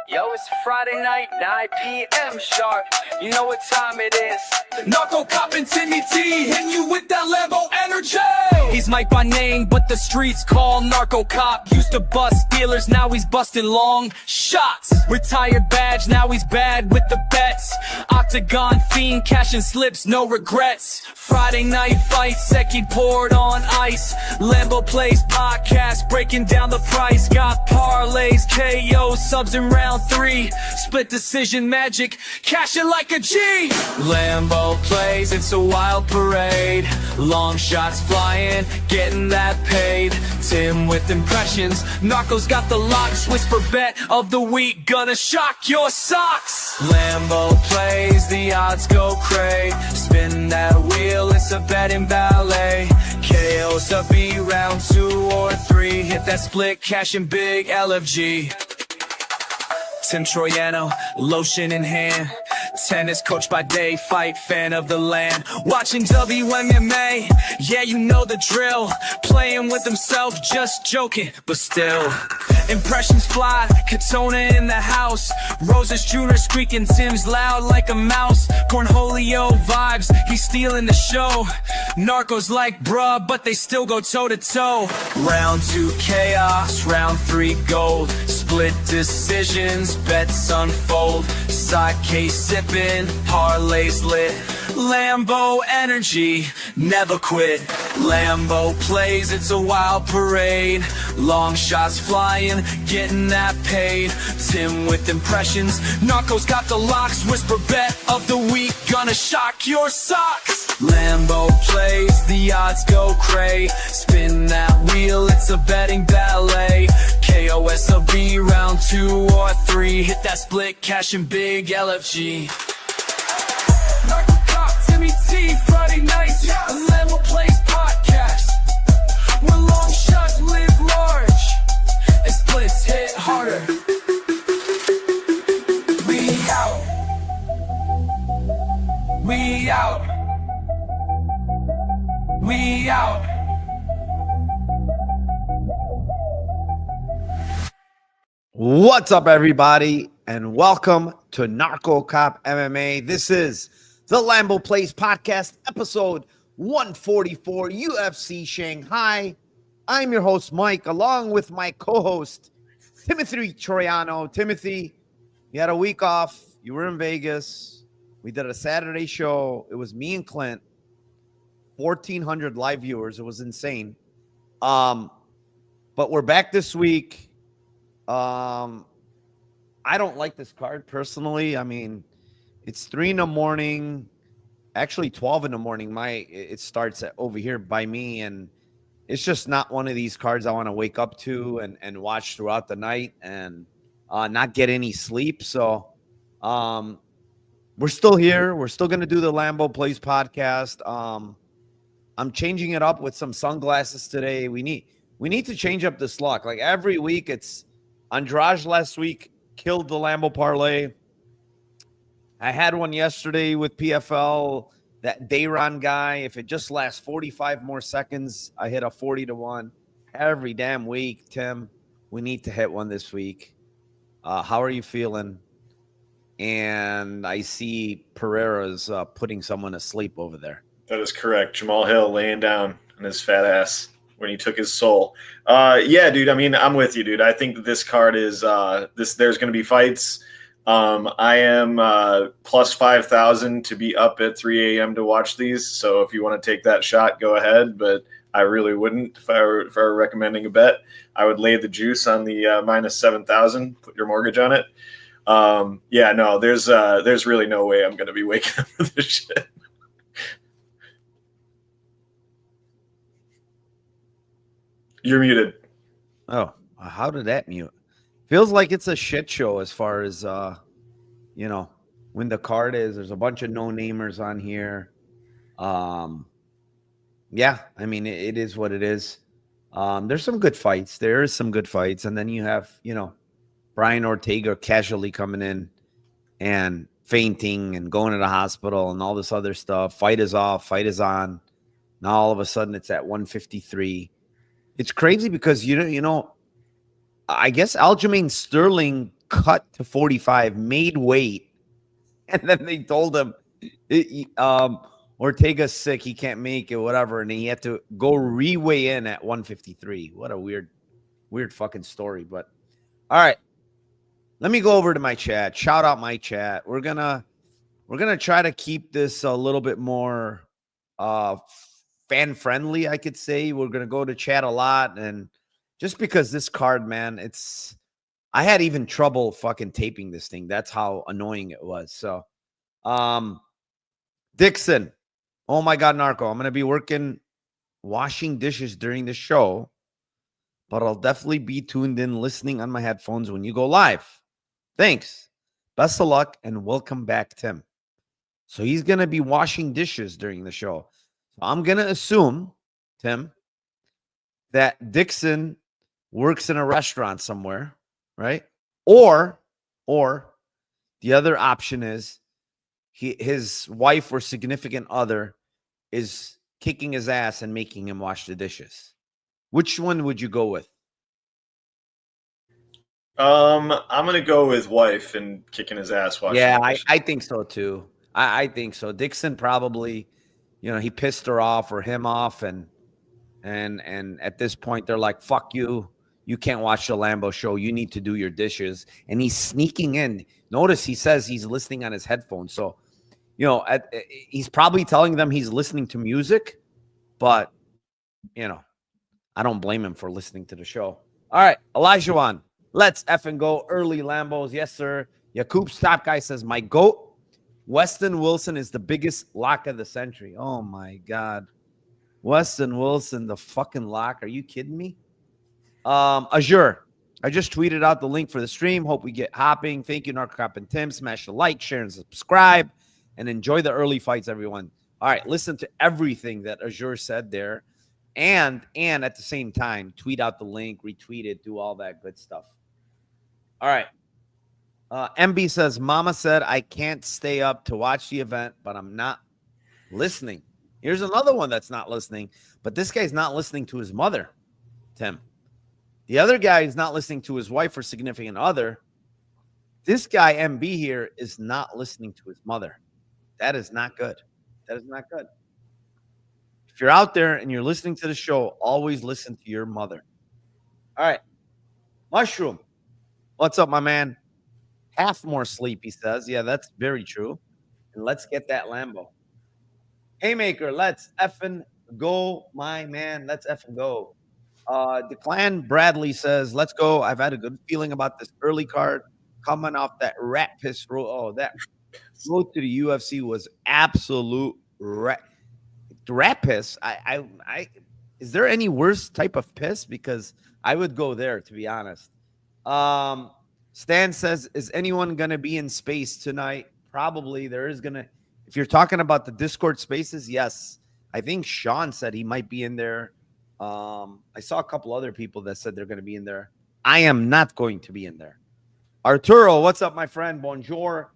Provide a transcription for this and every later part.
Yo, it's Friday night, 9 p.m. sharp. You know what time it is. Narcocop and Tim hitting you with that Lambo energy. He's Mike by name, but the streets call Narcocop. Used to bust dealers, now he's busting long shots. Retired badge, now he's bad with the bets. Octagon fiend, cashing slips, no regrets. Friday night fight, Seki poured on ice. Lambo plays podcast, breaking down the price. Got parlays, KO, subs in round 3. Split decision magic, cash it like a G. Lambo plays, it's a wild parade. Long shots flying, getting that paid. Tim with impressions, Narco's got the locks. Whisper bet of the week, gonna shock your socks. Lambo plays, the odds go cray. Spin that wheel, it's a betting ballet. KO's to be round 2 or 3. Hit that split, cashing big LFG. Tim Troiano, lotion in hand. Tennis coach by day, fight fan of the land. Watching WMMA, yeah, you know the drill. Playing with himself, just joking, but still. Impressions fly, Katona in the house. Roses Jr. squeaking, Tim's loud like a mouse. Cornholio vibes, he's stealing the show. Narcos like bruh, but they still go toe to toe. Round 2 chaos, round 3 gold. Split decisions, bets unfold. Sake sipping, parlays lit. Lambo energy, never quit. Lambo plays, it's a wild parade. Long shots flying, getting that paid. Tim with impressions, Narco's got the locks. Whisper bet of the week, gonna shock your socks. Lambo plays, the odds go cray. Spin that wheel, it's a betting ballet. KOSOB round 2 or 3. Hit that split, cashing big LFG. Narcocop, Timmy T, Friday nights, a Lambo plays podcast. Where long shots live large, and splits hit harder. We out. We out. We out. What's up, everybody, and welcome to Narcocop MMA. This is the Lambo Plays Podcast, episode 144, UFC Shanghai. I'm your host, Mike, along with my co-host, Timothy Troiano. Timothy, you had a week off. You were in Vegas. We did a Saturday show. It was me and Clint. 1,400 live viewers. It was insane. But we're back this week. I don't like this card personally. I mean, it's 3 a.m, actually 12 a.m. It starts at over here by me, and it's just not one of these cards I want to wake up to and watch throughout the night and not get any sleep. So we're still here. We're still going to do the Lambo Plays podcast. I'm changing it up with some sunglasses today. We need to change up this luck. Like every week, it's Andrade last week killed the Lambo parlay. I had one yesterday with PFL, that Dayron guy. If it just lasts 45 more seconds, I hit a 40-1 every damn week. Tim, we need to hit one this week. How are you feeling? And I see Pereira's putting someone to sleep over there. That is correct. Jamal Hill laying down on his fat ass when he took his soul. Yeah, dude. I mean, I'm with you, dude. I think that this card is there's going to be fights. I am plus 5,000 to be up at 3 a.m. to watch these. So if you want to take that shot, go ahead. But I really wouldn't. If I were recommending a bet, I would lay the juice on the minus 7,000. Put your mortgage on it. Yeah, no. There's really no way I'm going to be waking up for this shit. You're muted. Oh, how did that mute? Feels like it's a shit show as far as, when the card is. There's a bunch of no-namers on here. Yeah, I mean, it is what it is. There's some good fights. There is some good fights. And then you have, Brian Ortega casually coming in and fainting and going to the hospital and all this other stuff. Fight is off. Fight is on. Now all of a sudden it's at 153. It's crazy because, I guess Aljamain Sterling cut to 45, made weight, and then they told him Ortega's sick, he can't make it, whatever, and he had to go re-weigh in at 153. What a weird fucking story. But all right, let me go over to my chat. Shout out my chat. We're gonna try to keep this a little bit more fan friendly, I could say. We're gonna go to chat a lot, and just because this card, man, I had even trouble fucking taping this thing. That's how annoying it was. So Dixon, oh my God, Narco, I'm gonna be washing dishes during the show, but I'll definitely be tuned in listening on my headphones when you go live. Thanks. Best of luck and welcome back, Tim. So he's going to be washing dishes during the show. So I'm going to assume, Tim, that Dixon works in a restaurant somewhere, right? Or the other option is his wife or significant other is kicking his ass and making him wash the dishes. Which one would you go with? I'm gonna go with wife and kicking his ass. Yeah, I think so too. I think so. Dixon probably, he pissed her off or him off, and at this point they're like, "Fuck you! You can't watch the Lambo show. You need to do your dishes." And he's sneaking in. Notice he says he's listening on his headphones. So, he's probably telling them he's listening to music, but I don't blame him for listening to the show. All right, Elijah Wan. Let's effing go. Early Lambos. Yes, sir. Yakub Stop Guy says, my GOAT, Weston Wilson, is the biggest lock of the century. Oh, my God. Weston Wilson, the fucking lock. Are you kidding me? Azure. I just tweeted out the link for the stream. Hope we get hopping. Thank you, Narcocop and Tim. Smash the like, share, and subscribe. And enjoy the early fights, everyone. All right, listen to everything that Azure said there. And at the same time, tweet out the link, retweet it, do all that good stuff. All right. MB says, Mama said I can't stay up to watch the event, but I'm not listening. Here's another one that's not listening, but this guy's not listening to his mother, Tim. The other guy is not listening to his wife or significant other. This guy, MB here, is not listening to his mother. That is not good. That is not good. If you're out there and you're listening to the show, always listen to your mother. All right. Mushroom. What's up, my man? Half more sleep, he says. Yeah, that's very true. And let's get that Lambo. Haymaker, let's effing go, my man. Let's effing go. Declan Bradley says, let's go. I've had a good feeling about this early card coming off that rat piss road. Oh, that road to the UFC was absolute rat piss. Is there any worse type of piss? Because I would go there, to be honest. Stan says, is anyone going to be in space tonight? Probably. There is going to, if you're talking about the Discord spaces, yes. I think Sean said he might be in there. I saw a couple other people that said they're going to be in there. I am not going to be in there. Arturo, what's up, my friend? Bonjour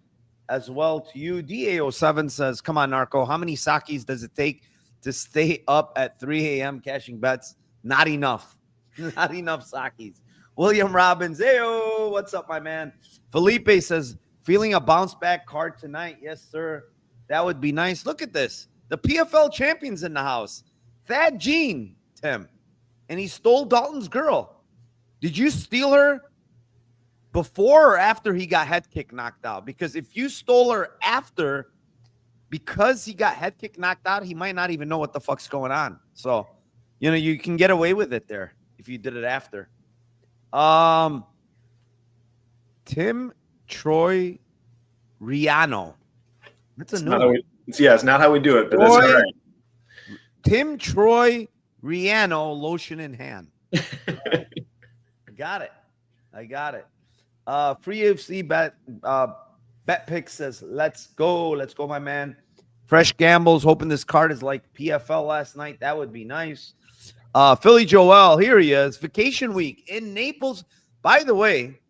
as well to you. DA07 says, come on, Narco. How many sakis does it take to stay up at 3 a.m. cashing bets? Not enough. Not enough sakis. William Robbins, heyo, what's up, my man? Felipe says, feeling a bounce back card tonight. Yes, sir. That would be nice. Look at this. The PFL champion's in the house. Thad Gene, Tim. And he stole Dalton's girl. Did you steal her before or after he got head kick knocked out? Because if you stole her after, because he got head kick knocked out, he might not even know what the fuck's going on. So, you can get away with it there if you did it after. Tim Troiano. That's a new one. It's not how we do it, but that's all right. Tim Troiano, lotion in hand. I got it. Free UFC bet pick says, let's go, my man. Fresh Gambles, hoping this card is like PFL last night. That would be nice. Philly Joel, here he is. Vacation week in Naples. By the way,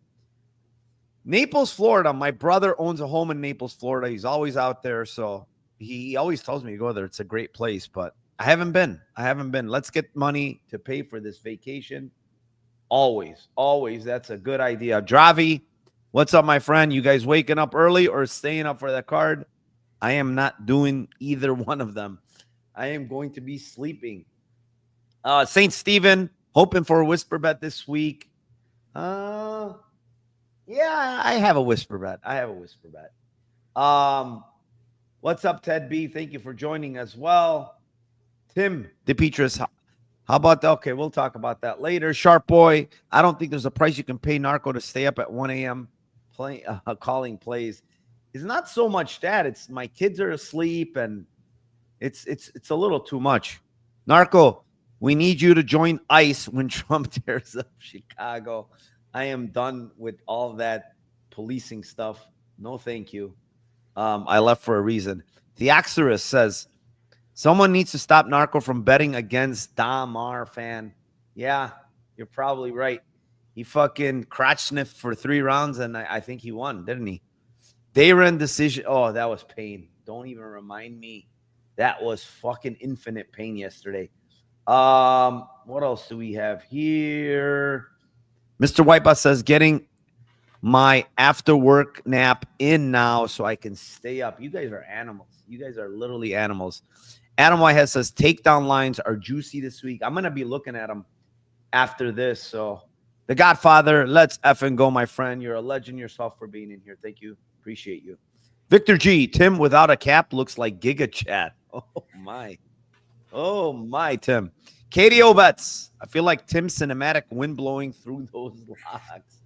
Naples, Florida. My brother owns a home in Naples, Florida. He's always out there, so he always tells me to go there. It's a great place, but I haven't been. Let's get money to pay for this vacation. Always. That's a good idea. Dravi, What's up, my friend? You guys waking up early or staying up for that card? I am not doing either one of them. I am going to be sleeping. St. Stephen, hoping for a whisper bet this week. Yeah, I have a whisper bet. What's up, Ted B? Thank you for joining as well. Tim DePetris, how about that? Okay, we'll talk about that later. Sharp Boy, I don't think there's a price you can pay Narco to stay up at 1 a.m. Calling plays. It's not so much that. It's my kids are asleep, and it's a little too much. Narco, we need you to join ICE when Trump tears up Chicago. I am done with all that policing stuff. No, thank you. I left for a reason. Theoxerus says, someone needs to stop Narco from betting against Damar fan. Yeah, you're probably right. He fucking crotch sniffed for 3 rounds, and I think he won, didn't he? Darren decision. Oh, that was pain. Don't even remind me. That was fucking infinite pain yesterday. What else do we have here? Mr. Whitebus says, getting my after work nap in now so I can stay up. You guys are animals. You guys are literally animals. Adam Whitehead says, takedown lines are juicy this week. I'm going to be looking at them after this. So the Godfather, let's effing go, my friend. You're a legend yourself for being in here. Thank you. Appreciate you. Victor G, Tim without a cap looks like Giga Chat. Oh, my, Tim. KDO bets. I feel like Tim's cinematic wind blowing through those locks.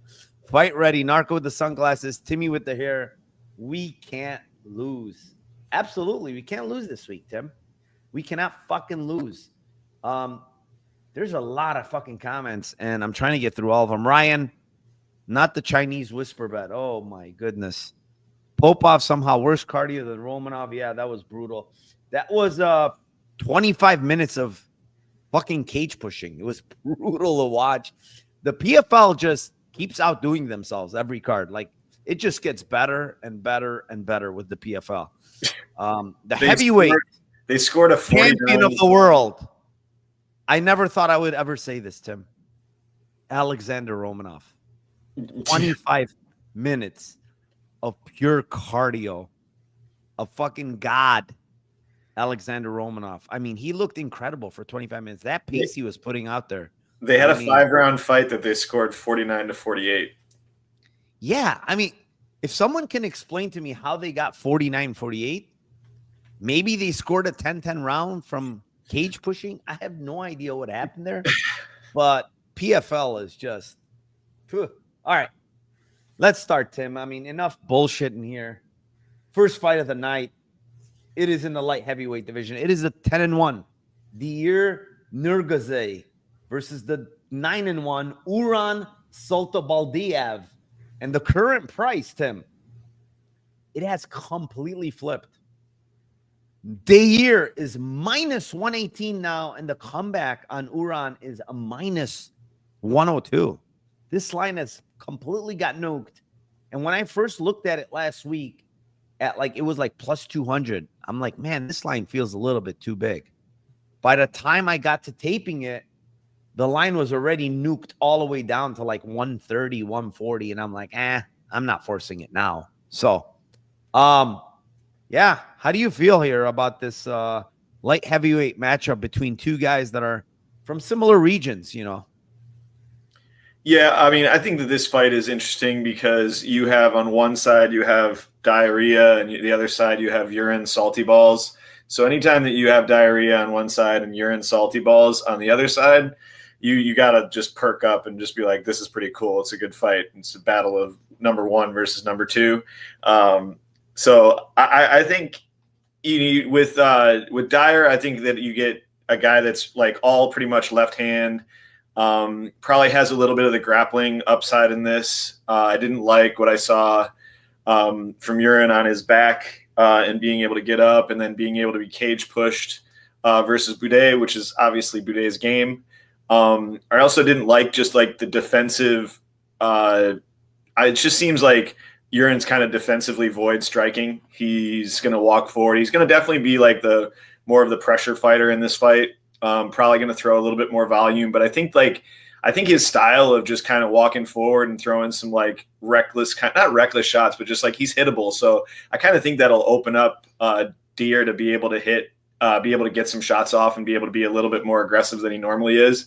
Fight ready. Narco with the sunglasses. Timmy with the hair. We can't lose. Absolutely. We can't lose this week, Tim. We cannot fucking lose. There's a lot of fucking comments, and I'm trying to get through all of them. Ryan, not the Chinese whisper bet. Oh, my goodness. Popov somehow worse cardio than Romanov. Yeah, that was brutal. That was 25 minutes of fucking cage pushing. It was brutal to watch. The PFL just keeps outdoing themselves every card. Like, it just gets better and better and better with the PFL. Heavyweight. They scored a 49. Champion of the world. I never thought I would ever say this, Tim. Alexander Romanov. 25 minutes of pure cardio. A fucking god. Alexander Romanov. I mean, he looked incredible for 25 minutes. That pace he was putting out there. They had a 5-round fight that they scored 49-48. Yeah, I mean, if someone can explain to me how they got 49-48, maybe they scored a 10-10 round from cage pushing. I have no idea what happened there. But PFL is just... All right, let's start, Tim. I mean, enough bullshit in here. First fight of the night. It is in the light heavyweight division. It is a 10-1. Dier Nurgaze versus the 9-1 Uran Saltabaldiev. And the current price, Tim, it has completely flipped. Dier is minus 118 now, and the comeback on Uran is a minus 102. This line has completely got nuked. And when I first looked at it last week, it was like plus 200. I'm like, man, this line feels a little bit too big. By the time I got to taping it, the line was already nuked all the way down to like 130, 140. And I'm like, I'm not forcing it now. So, yeah. How do you feel here about this light heavyweight matchup between two guys that are from similar regions, you know? Yeah, I mean, I think that this fight is interesting because you have on one side, you have diarrhea, and the other side, you have urine salty balls. So anytime that you have diarrhea on one side and urine salty balls on the other side, you got to just perk up and just be like, this is pretty cool. It's a good fight. It's a battle of number 1 versus number 2. So I think with Dyer, I think that you get a guy that's like all pretty much left hand. Probably has a little bit of the grappling upside in this. I didn't like what I saw from Urine on his back and being able to get up and then being able to be cage pushed versus Boudet, which is obviously Boudet's game. I also didn't like just like the defensive. It just seems like Urine's kind of defensively void striking. He's going to walk forward. He's going to definitely be like the more of the pressure fighter in this fight. Probably going to throw a little bit more volume, but I think like I think his style of just kind of walking forward and throwing some like reckless, not reckless shots, but just like he's hittable. So I kind of think that'll open up Deere to be able to be able to get some shots off and be able to be a little bit more aggressive than he normally is.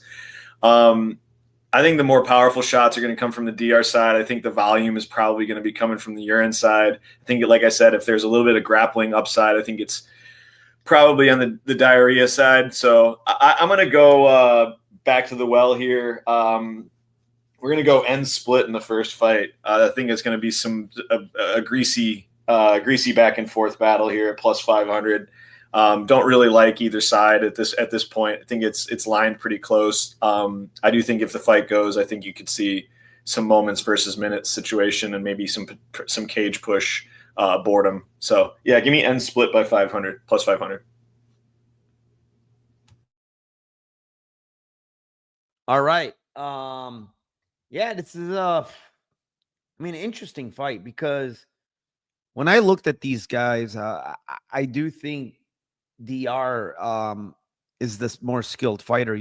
I think the more powerful shots are going to come from the DR side. I think the volume is probably going to be coming from the urine side. I think, like I said, if there's a little bit of grappling upside, I think it's probably on the diarrhea side. So I'm going to go back to the well here. We're going to go end split in the first fight. I think it's going to be a greasy back and forth battle here at plus 500. Don't really like either side at this point. I think it's lined pretty close. I do think if the fight goes, I think you could see some moments versus minutes situation and maybe some cage push boredom. So yeah, give me end split by 500 plus 500. All right. Yeah, this is interesting fight, because when I looked at these guys, I do think DR is this more skilled fighter,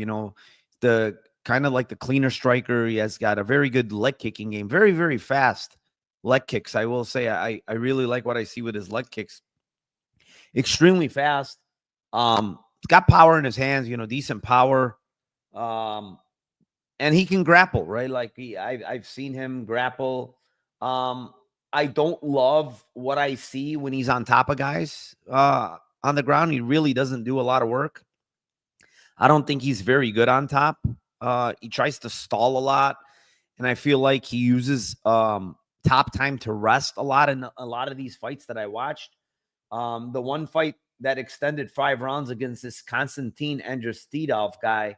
the kind of like the cleaner striker. He has got a very good leg kicking game, very, very fast leg kicks. I will say I really like what I see with his leg kicks. Extremely fast. He's got power in his hands, decent power. And he can grapple, right? Like I've seen him grapple. I don't love what I see when he's on top of guys on the ground. He really doesn't do a lot of work. I don't think he's very good on top. He tries to stall a lot, and I feel like he uses top time to rest a lot in a lot of these fights that I watched. The one fight that extended 5 rounds against this Konstantin Androstidov guy,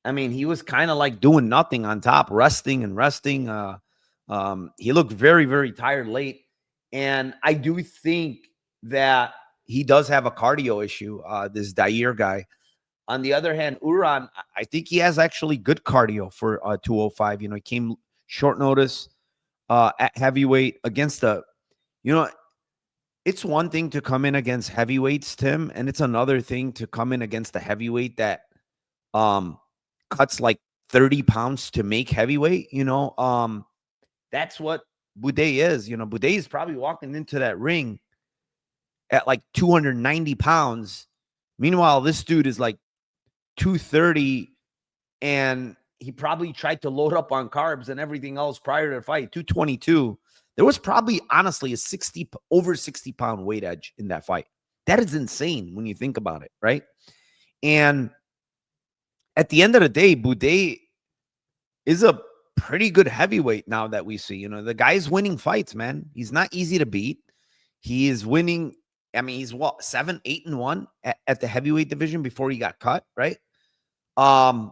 he was kind of like doing nothing on top, resting. He looked very, very tired late. And I do think that he does have a cardio issue, this Dair guy. On the other hand, Uran, I think he has actually good cardio for 205. He came short notice at heavyweight against it's one thing to come in against heavyweights, Tim, and it's another thing to come in against the heavyweight that cuts like 30 pounds to make heavyweight. That's what Boudet is. Boudet is probably walking into that ring at like 290 pounds. Meanwhile, this dude is like 230, and he probably tried to load up on carbs and everything else prior to the fight. 222. There was probably, honestly, over 60 pound weight edge in that fight. That is insane when you think about it, right? And at the end of the day, Boudet is a pretty good heavyweight now that we see. The guy's winning fights, man. He's not easy to beat. He is winning. He's 7-8-1 at the heavyweight division before he got cut, right? And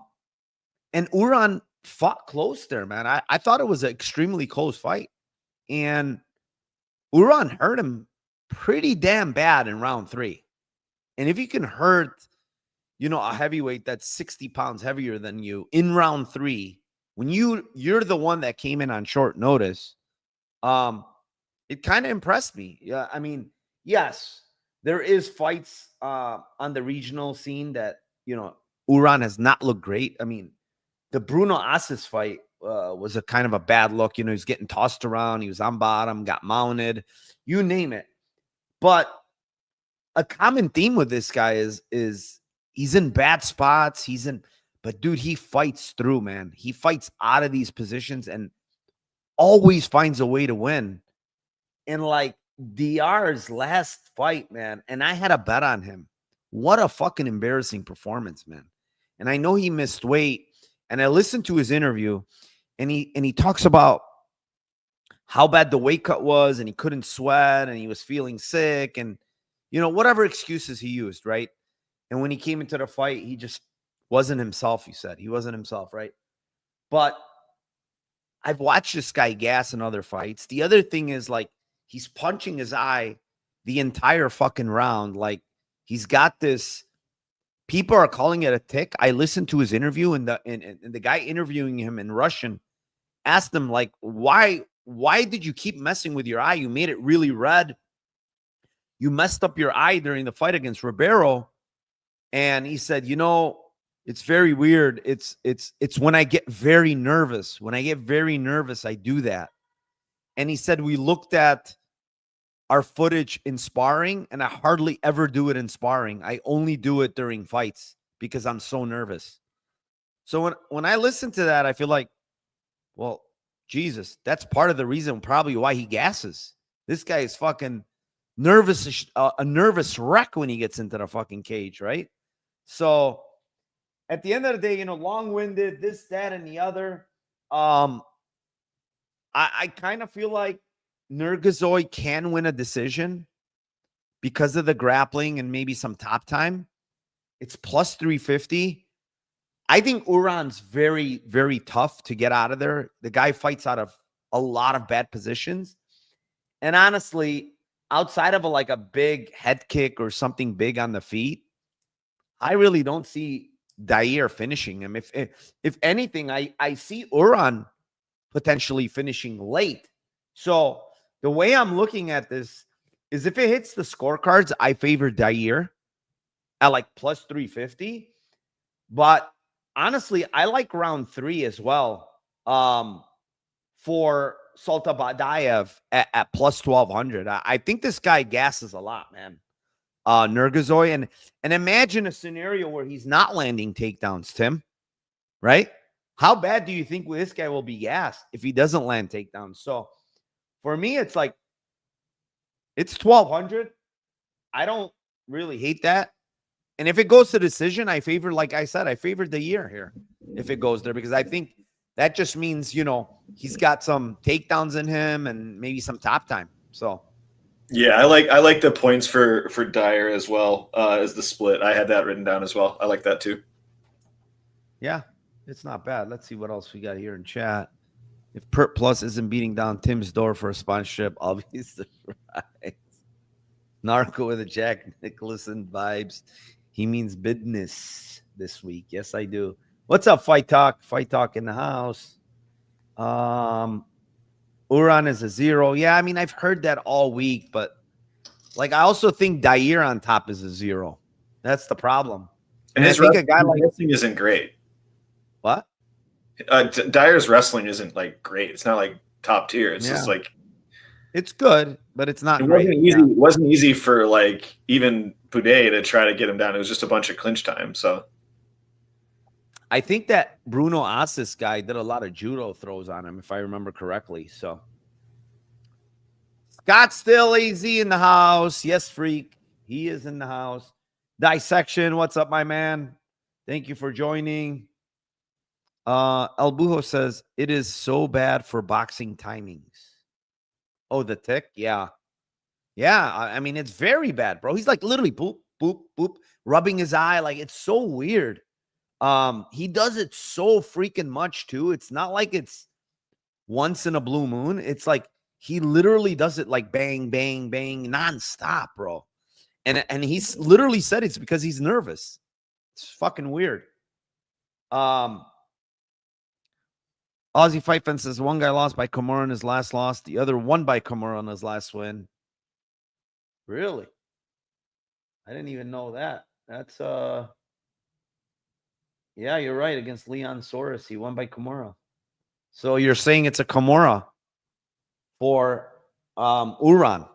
Uran fought close there, man. I thought it was an extremely close fight. And Uran hurt him pretty damn bad in round 3. And if you can hurt, a heavyweight that's 60 pounds heavier than you in round 3, when you're the one that came in on short notice, it kind of impressed me. Yeah, yes, there is fights on the regional scene that, Uran has not looked great. The Bruno Assis fight was a kind of a bad look. He's getting tossed around. He was on bottom, got mounted, you name it. But a common theme with this guy is he's in bad spots. But dude, he fights through, man. He fights out of these positions and always finds a way to win. And like DR's last fight, man, and I had a bet on him. What a fucking embarrassing performance, man. And I know he missed weight. And I listened to his interview, and he talks about how bad the weight cut was, and he couldn't sweat, and he was feeling sick, and whatever excuses he used, right? And when he came into the fight, he just wasn't himself. He said he wasn't himself, right? But I've watched this guy gas in other fights. The other thing is, like, he's punching his eye the entire fucking round. Like, he's got this. People are calling it a tic. I listened to his interview, and the guy interviewing him in Russian asked him, like, why did you keep messing with your eye? You made it really red. You messed up your eye during the fight against Ribeiro. And he said, It's very weird. It's when I get very nervous. When I get very nervous, I do that. And he said we looked at our footage in sparring, and I hardly ever do it in sparring. I only do it during fights because I'm so nervous. So when I listen to that, I feel like, well, Jesus, that's part of the reason probably why he gasses. This guy is fucking nervous, a nervous wreck when he gets into the fucking cage, right? So at the end of the day, long-winded, this, that, and the other. I kind of feel like Nurgazoy can win a decision because of the grappling and maybe some top time. It's plus 350. I think Uran's very, very tough to get out of there. The guy fights out of a lot of bad positions. And honestly, outside of a big head kick or something big on the feet, I really don't see Dair finishing him. If anything, I see Uran potentially finishing late. So the way I'm looking at this is if it hits the scorecards, I favor Dair at plus 350. But honestly, I like round 3 as well for Salta Badayev at plus 1200. I think this guy gasses a lot, man. Nurgazoy. And imagine a scenario where he's not landing takedowns, Tim, right? How bad do you think this guy will be gassed if he doesn't land takedowns? So for me, it's 1200. I don't really hate that. And if it goes to decision, I favor, like I said, I favored the year here if it goes there, because I think that just means, he's got some takedowns in him and maybe some top time. So yeah, I like the points for Dyer as well as the split. I had that written down as well. I like that too. Yeah, it's not bad. Let's see what else we got here in chat. If Pert Plus isn't beating down Tim's door for a sponsorship, I'll be surprised. Narco with a Jack Nicholson vibes. He means business this week. Yes, I do. What's up, Fight Talk? Fight Talk in the house. Uran is a 0. Yeah, I mean, I've heard that all week, but I also think Dair on top is a 0. That's the problem. And I his think a guy wrestling isn't great. What? Dyer's wrestling isn't great. It's not top tier. It's just it's good, but it's not. It great. wasn't easy. It wasn't easy for even Boudet to try to get him down. It was just a bunch of clinch time. So I think that Bruno Assis guy did a lot of judo throws on him, if I remember correctly. So Scott still AZ in the house. Yes, freak. He is in the house. Dissection. What's up, my man? Thank you for joining. El Bujo says it is so bad for boxing timings. Oh, the tick? Yeah. Yeah. I mean, it's very bad, bro. He's literally boop, boop, boop, rubbing his eye. It's so weird. He does it so freaking much too. It's not like it's once in a blue moon. It's he literally does it bang, bang, bang, nonstop, bro. And he's literally said it's because he's nervous. It's fucking weird. Aussie Fight Fence says one guy lost by Kimura in his last loss. The other won by Kimura in his last win. Really? I didn't even know that. That's yeah, you're right. Against Leon Soros, he won by Kimura. So you're saying it's a Kimura for Uran.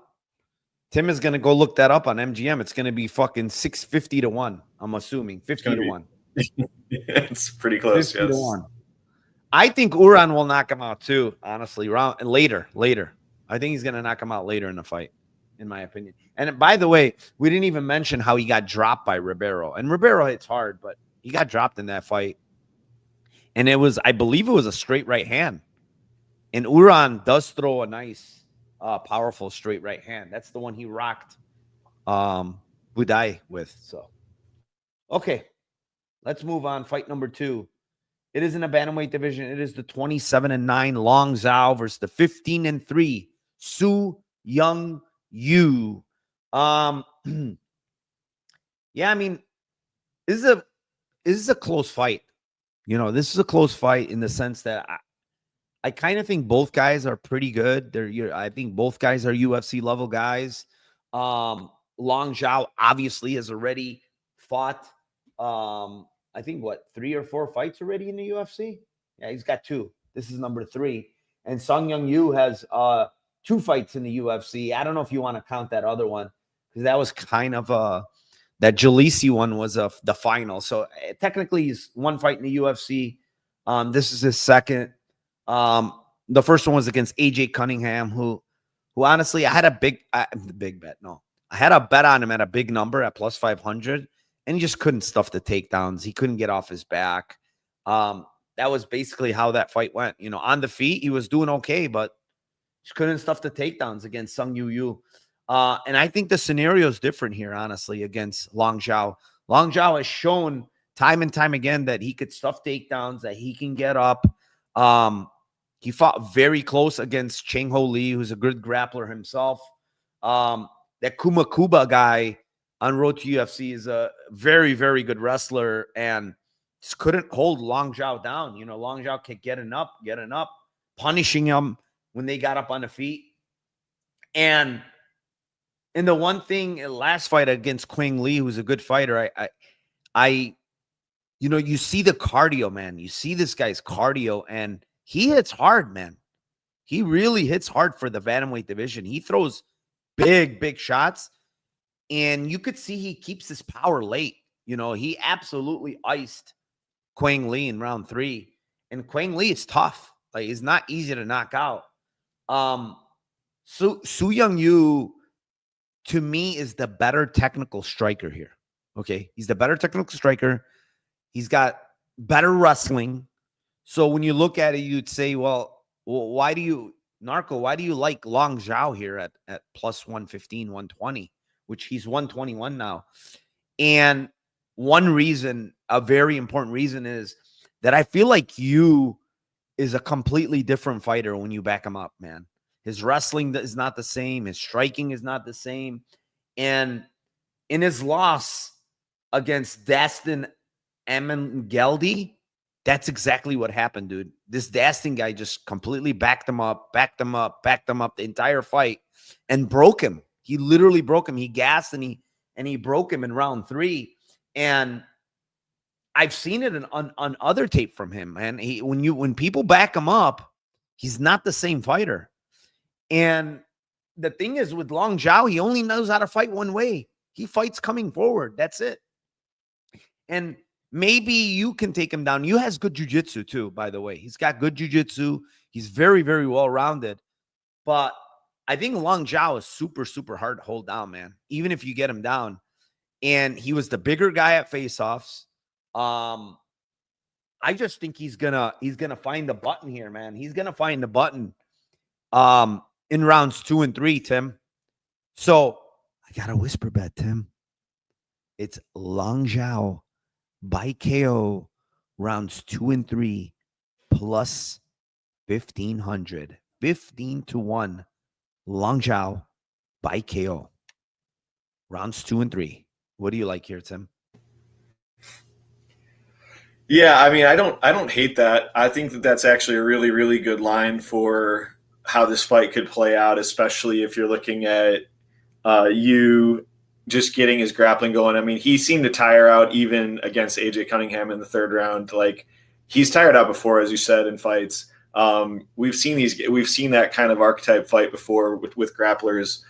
Tim is going to go look that up on MGM. It's going to be fucking 650 to 1. I'm assuming 50 to 1. It's pretty close. 50 to 1. I think Uran will knock him out too, honestly. Later. I think he's going to knock him out later in the fight, in my opinion. And by the way, we didn't even mention how he got dropped by Ribeiro. And Ribeiro hits hard, but he got dropped in that fight. And I believe it was a straight right hand. And Uran does throw a nice, powerful straight right hand. That's the one he rocked Budai with. So, okay, let's move on. Fight number 2. It is in a bantamweight division. It is the 27-9 Long Zhao versus the 15-3 Su Young Yu. Yeah, I mean, this is a close fight. This is a close fight in the sense that I kind of think both guys are pretty good. I think both guys are UFC level guys. Long Zhao obviously has already fought I think, 3 or 4 fights already in the UFC? Yeah, he's got 2. This is number 3. And Sung Young Yu has 2 fights in the UFC. I don't know if you want to count that other one, because that was kind of that Jalisi one was the final. So technically he's 1 fight in the UFC. This is his second. The first one was against AJ Cunningham, who honestly, I had a big bet. No, I had a bet on him at a big number at plus 500, and he just couldn't stuff the takedowns. He couldn't get off his back. That was basically how that fight went. You know, on the feet, he was doing okay, but just couldn't stuff the takedowns against Sung Yu. And I think the scenario is different here, honestly, against Long Zhao. Long Zhao has shown time and time again that he could stuff takedowns, that he can get up. He fought very close against Cheng Ho Lee, who's a good grappler himself. That Kumakuba guy on Road to UFC is a very, very good wrestler and just couldn't hold Long Zhao down. You know, Long Zhao kept getting up, punishing him when they got up on the feet. And in the one thing, last fight against Quang Lee, who's a good fighter, you know, you see the cardio, man. You see this guy's cardio, and he hits hard, man. He really hits hard for the bantamweight division. He throws big shots, and you could see he keeps his power late. You know, he absolutely iced Quang Lee in round 3, and Quang Lee is tough. Like, it's not easy to knock out. Su Young Yu, to me, is the better technical striker here. Okay, he's the better technical striker. He's got better wrestling. So when you look at it, you'd say, well, why do you like Long Zhao here at plus 115, 120, which he's 121 now? And one reason, a very important reason, is that I feel like Yu is a completely different fighter when you back him up, man. His wrestling is not the same. His striking is not the same. And in his loss against Dastin Amangeldi, that's exactly what happened, dude. This Dastin guy just completely backed him up the entire fight and broke him. He literally broke him. He gassed and he broke him in round 3. And I've seen it on other tape from him. And when people back him up, he's not the same fighter. And the thing is, with Long Zhao, he only knows how to fight one way. He fights coming forward. That's it. And maybe you can take him down. You has good jiu-jitsu too, by the way. He's got good jiu-jitsu. He's very, very well-rounded. But I think Long Zhao is super, super hard to hold down, man, even if you get him down. And he was the bigger guy at face-offs. I just think he's gonna find the button here, man. He's gonna find the button in rounds 2 and 3, Tim. So I got a whisper bet, Tim. It's Long Zhao by KO rounds 2 and 3 plus 1,500, 15-1. Long Zhao by KO rounds 2 and 3. What do you like here, Tim? Yeah, I mean, I don't hate that. I think that that's actually a really, really good line for how this fight could play out, especially if you're looking at you just getting his grappling going. I mean, he seemed to tire out even against AJ Cunningham in the 3rd round. Like, he's tired out before, as you said, in fights. We've seen that kind of archetype fight before with grapplers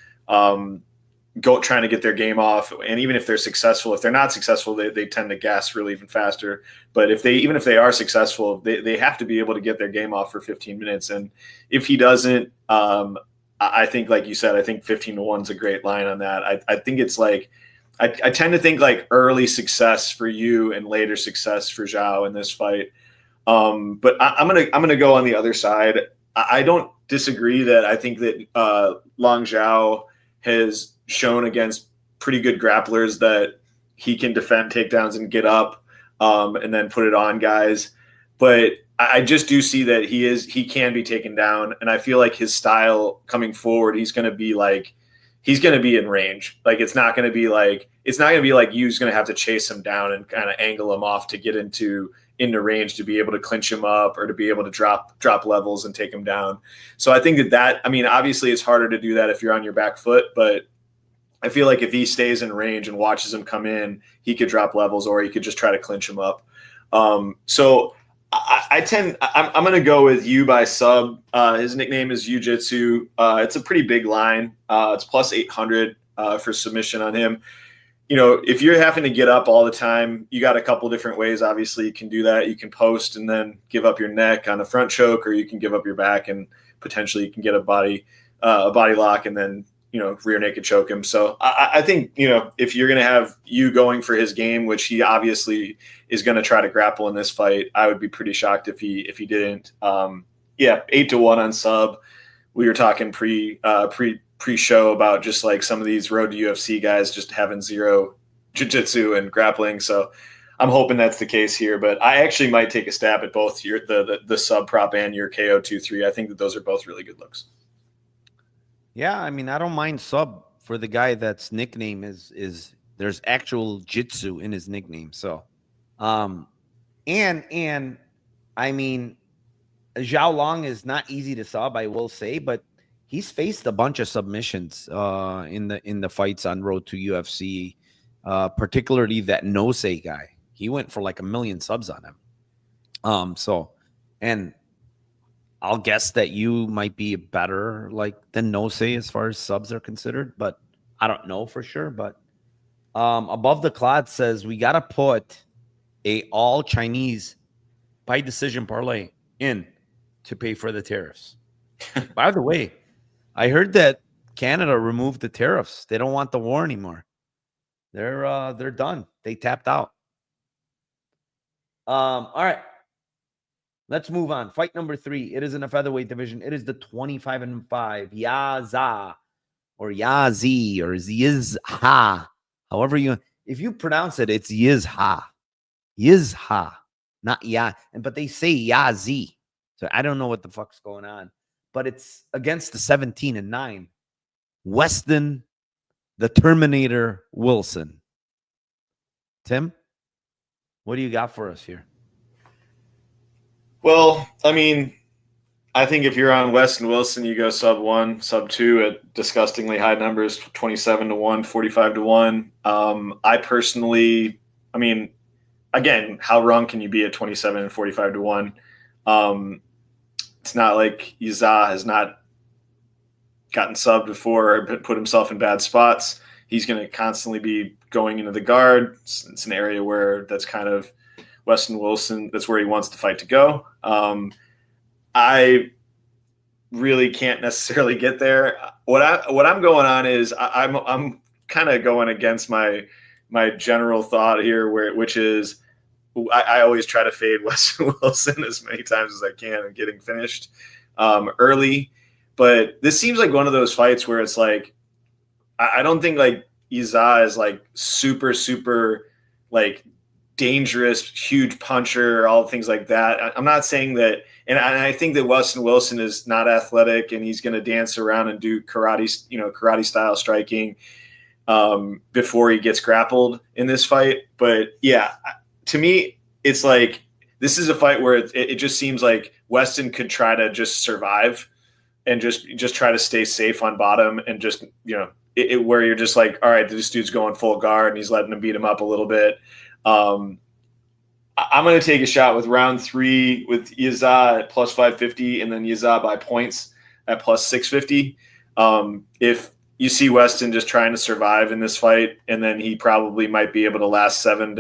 trying to get their game off. And even if they're successful, if they're not successful, they tend to gas really even faster. But even if they are successful, they have to be able to get their game off for 15 minutes. And if he doesn't, I think, like you said, I think 15-1 is a great line on that. I think it's like, I tend to think like early success for you and later success for Zhao in this fight. But I'm gonna go on the other side. I don't disagree that I think that Long Zhao has shown against pretty good grapplers that he can defend takedowns and get up and then put it on guys. But I just do see that he can be taken down, and I feel like his style coming forward, he's going to be in range. Like, it's not going to be like Yu's going to have to chase him down and kind of angle him off to get into range to be able to clinch him up or to be able to drop levels and take him down. So I think that I mean, obviously it's harder to do that if you're on your back foot, but I feel like if he stays in range and watches him come in, he could drop levels or he could just try to clinch him up. So I'm going to go with you by sub. His nickname is Jiu-Jitsu. It's a pretty big line. It's plus 800 for submission on him. You know, if you're having to get up all the time, you got a couple different ways. Obviously, you can do that. You can post and then give up your neck on a front choke, or you can give up your back and potentially you can get a body lock and then, you know, rear naked choke him. So I think, you know, if you're going to have you going for his game, which he obviously is going to try to grapple in this fight, I would be pretty shocked if he didn't. 8-1 on sub. We were talking pre-show about just like some of these road to UFC guys just having zero jiu-jitsu and grappling. So I'm hoping that's the case here, but I actually might take a stab at both the sub prop and your KO 2-3. I think that those are both really good looks. Yeah, I mean, I don't mind sub for the guy that's nickname is there's actual jitsu in his nickname. So, and I mean, Zhao Long is not easy to sub, I will say, but he's faced a bunch of submissions in the fights on road to UFC, particularly that Nose guy. He went for like 1 million subs on him. And I'll guess that you might be better like than Nose as far as subs are considered, but I don't know for sure. But above the cloud says we got to put a all Chinese by decision parlay in to pay for the tariffs. By the way, I heard that Canada removed the tariffs. They don't want the war anymore. They're done. They tapped out. All right. Let's move on. Fight number 3. It is in a featherweight division. It is the 25-5 Yaza or Yazi or Yizha. However if you pronounce it, it's Yizha. Yizha, not Ya. But they say Yazi. So I don't know what the fuck's going on. But it's against the 17-9 Weston, the Terminator Wilson. Tim, what do you got for us here? Well, I mean, I think if you're on Weston Wilson, you go sub 1, sub 2 at disgustingly high numbers, 27-1, 45-1. I personally, I mean, again, how wrong can you be at 27 and 45-1? It's not like Yiza has not gotten subbed before or put himself in bad spots. He's going to constantly be going into the guard. It's an area where that's kind of Weston Wilson, that's where he wants the fight to go. I really can't necessarily get there. What I'm going on is I'm kind of going against my general thought here, which is I always try to fade Weston Wilson as many times as I can and getting finished early. But this seems like one of those fights where it's like I don't think like Iza is like super like dangerous, huge puncher, all things like that. I'm not saying that, and I think that Weston Wilson is not athletic and he's going to dance around and do karate style striking before he gets grappled in this fight. But yeah, to me, it's like this is a fight where it just seems like Weston could try to just survive and just try to stay safe on bottom and just, you know, where you're just like, all right, this dude's going full guard and he's letting him beat him up a little bit. I'm going to take a shot with round 3 with Yiza at plus 550 and then Yiza by points at plus 650. If you see Weston just trying to survive in this fight, and then he probably might be able to last 7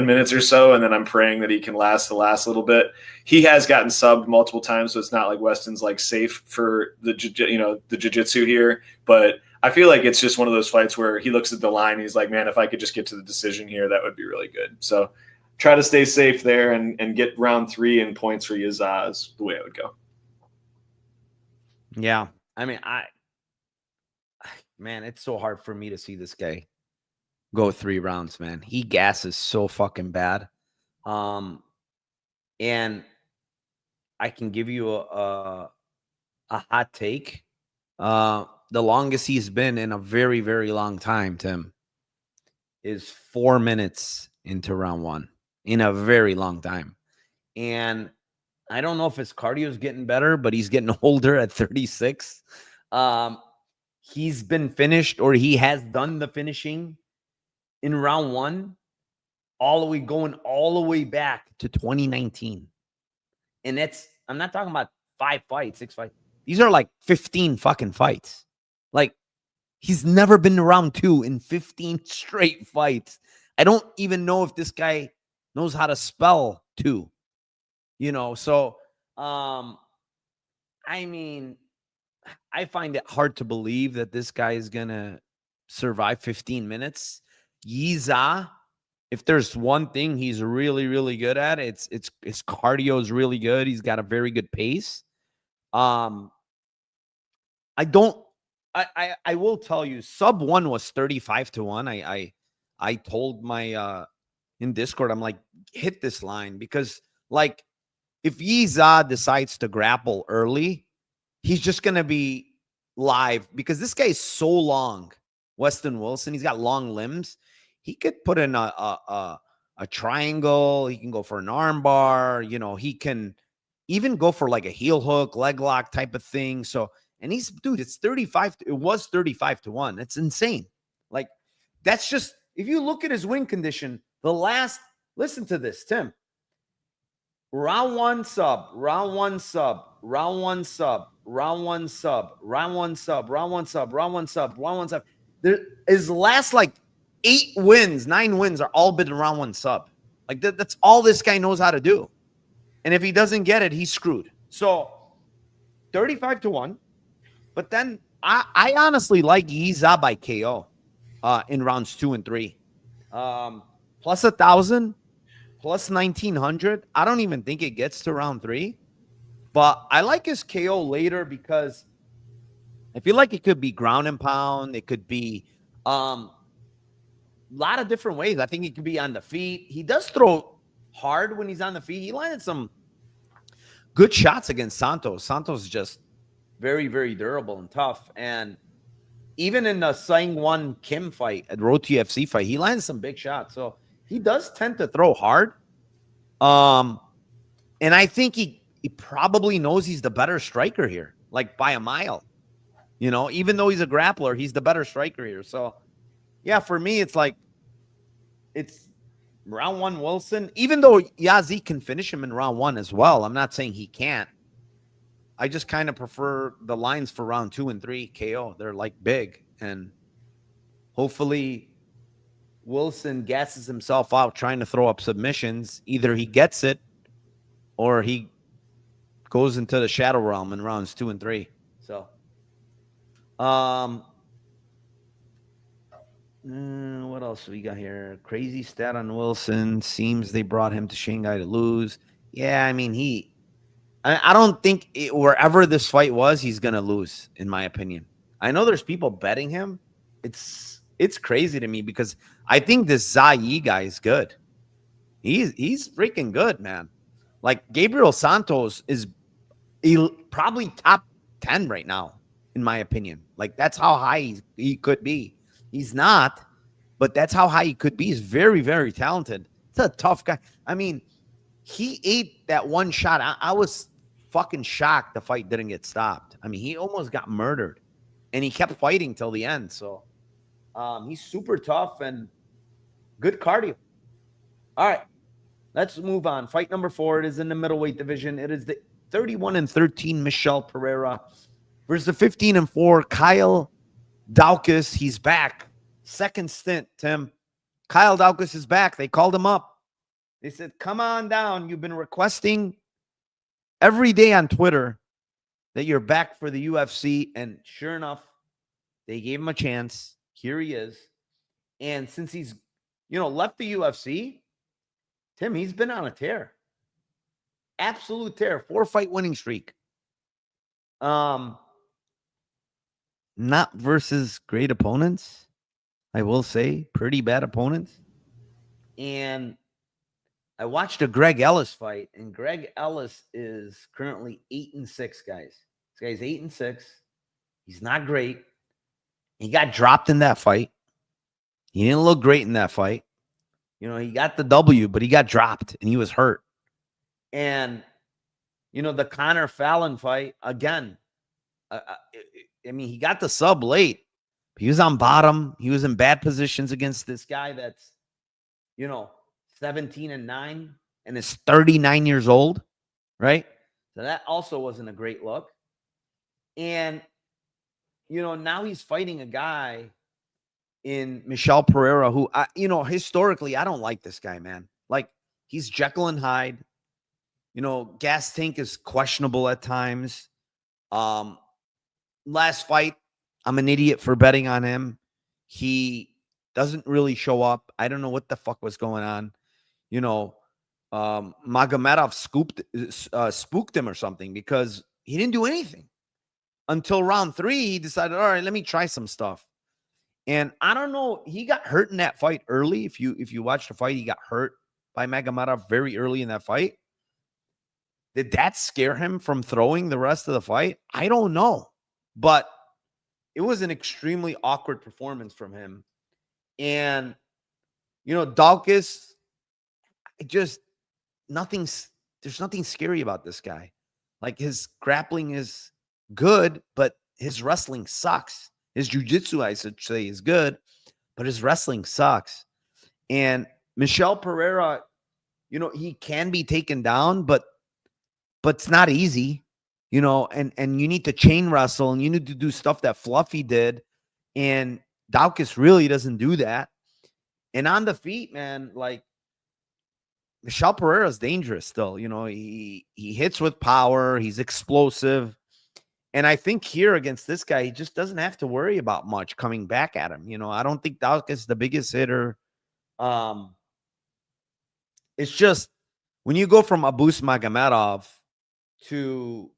minutes or so, and then I'm praying that he can last the last little bit. He has gotten subbed multiple times, so it's not like Weston's like safe for the jiu-jitsu here, but I feel like it's just one of those fights where he looks at the line and he's like, man, if I could just get to the decision here, that would be really good. So try to stay safe there and get round 3 and points for Yiza is the way I would go. Yeah. I mean, man, it's so hard for me to see this guy go 3 rounds, man. He gasses so fucking bad. And I can give you a hot take. The longest he's been in a very, very long time, Tim, is 4 minutes into round 1 in a very long time. And I don't know if his cardio is getting better, but he's getting older at 36. He's been finished, or he has done the finishing in round 1 going all the way back to 2019. And I'm not talking about 5 fights, 6 fights. These are like 15 fucking fights. Like, he's never been to round 2 in 15 straight fights. I don't even know if this guy knows how to spell 2. So I mean, I find it hard to believe that this guy is gonna survive 15 minutes. Yiza, if there's one thing he's really, really good at, it's his cardio is really good. He's got a very good pace. I will tell you, sub 1 was 35-1. I told my in Discord, I'm like, hit this line, because like, if Yiza decides to grapple early, he's just going to be live, because this guy is so long. Weston Wilson, he's got long limbs. He could put in a triangle. He can go for an arm bar. He can even go for like a heel hook, leg lock type of thing. So, and it was 35-1. It's insane. Like, that's just, if you look at his win condition, listen to this, Tim. Round 1 sub, round 1 sub, round 1 sub, round 1 sub, round 1 sub, round 1 sub, round 1 sub, round 1 sub. His last like 9 wins are all been round 1 sub. Like, that's all this guy knows how to do. And if he doesn't get it, he's screwed. So 35-1. But then I honestly like Yiza by KO in rounds 2 and 3. Plus 1,000. Plus 1,900. I don't even think it gets to round 3. But I like his KO later, because I feel like it could be ground and pound. It could be a lot of different ways. I think it could be on the feet. He does throw hard when he's on the feet. He landed some good shots against Santos. Santos is just very, very durable and tough. And even in the Sang-Won Kim fight, at Road to UFC fight, he landed some big shots. So he does tend to throw hard. And I think he probably knows he's the better striker here, like by a mile. Even though he's a grappler, he's the better striker here. So, yeah, for me, it's round 1 Wilson. Even though Yazzie can finish him in round 1 as well. I'm not saying he can't. I just kind of prefer the lines for round 2 and 3 KO. They're like big. And hopefully Wilson gasses himself out trying to throw up submissions. Either he gets it or he goes into the shadow realm in rounds 2 and 3. So, what else we got here? Crazy stat on Wilson. Seems they brought him to Shanghai to lose. Yeah, I mean, I don't think wherever this fight was, he's going to lose, in my opinion. I know there's people betting him. It's crazy to me, because I think this Zai guy is good. He's freaking good, man. Like, Gabriel Santos is probably top 10 right now, in my opinion. Like, that's how high he could be. He's not, but that's how high he could be. He's very, very talented. It's a tough guy. I mean, he ate that one shot. I was fucking shocked the fight didn't get stopped. I mean, he almost got murdered, and he kept fighting till the end. So he's super tough and good cardio. All right, let's move on. Fight number 4. It is in the middleweight division. It is the 31-13 Michel Pereira versus the 15-4 Kyle Daukaus. He's back. Second stint, Tim. Kyle Daukaus is back. They called him up. They said, come on down. You've been requesting every day on Twitter that you're back for the UFC. And sure enough, they gave him a chance. Here he is. And since he's, left the UFC, Tim, he's been on a tear. Absolute tear. 4-fight winning streak. Not versus great opponents. I will say pretty bad opponents. And I watched a Greg Ellis fight, and Greg Ellis is currently 8-6, guys. This guy's 8-6. He's not great. He got dropped in that fight. He didn't look great in that fight. He got the W, but he got dropped, and he was hurt. And, the Connor Fallon fight, again, he got the sub late. He was on bottom. He was in bad positions against this guy that's, 17-9, and is 39 years old, right? So that also wasn't a great look. And, now he's fighting a guy in Michel Pereira who, historically, I don't like this guy, man. Like, he's Jekyll and Hyde. Gas tank is questionable at times. Last fight, I'm an idiot for betting on him. He doesn't really show up. I don't know what the fuck was going on. Magomedov spooked him or something because he didn't do anything until round 3. He decided, all right, let me try some stuff. And I don't know. He got hurt in that fight early. If you watch the fight, he got hurt by Magomedov very early in that fight. Did that scare him from throwing the rest of the fight? I don't know. But it was an extremely awkward performance from him. And, Daukaus, there's nothing scary about this guy. Like, his grappling is good, but his wrestling sucks. His jiu-jitsu, I should say, is good, but his wrestling sucks. And Michel Pereira, he can be taken down, but it's not easy, and you need to chain wrestle and you need to do stuff that Fluffy did. And Daukaus really doesn't do that. And on the feet, man, like, Michel Pereira is dangerous still. He hits with power. He's explosive. And I think here against this guy, he just doesn't have to worry about much coming back at him. I don't think Daukaus is the biggest hitter. It's just when you go from Abus Magomedov to,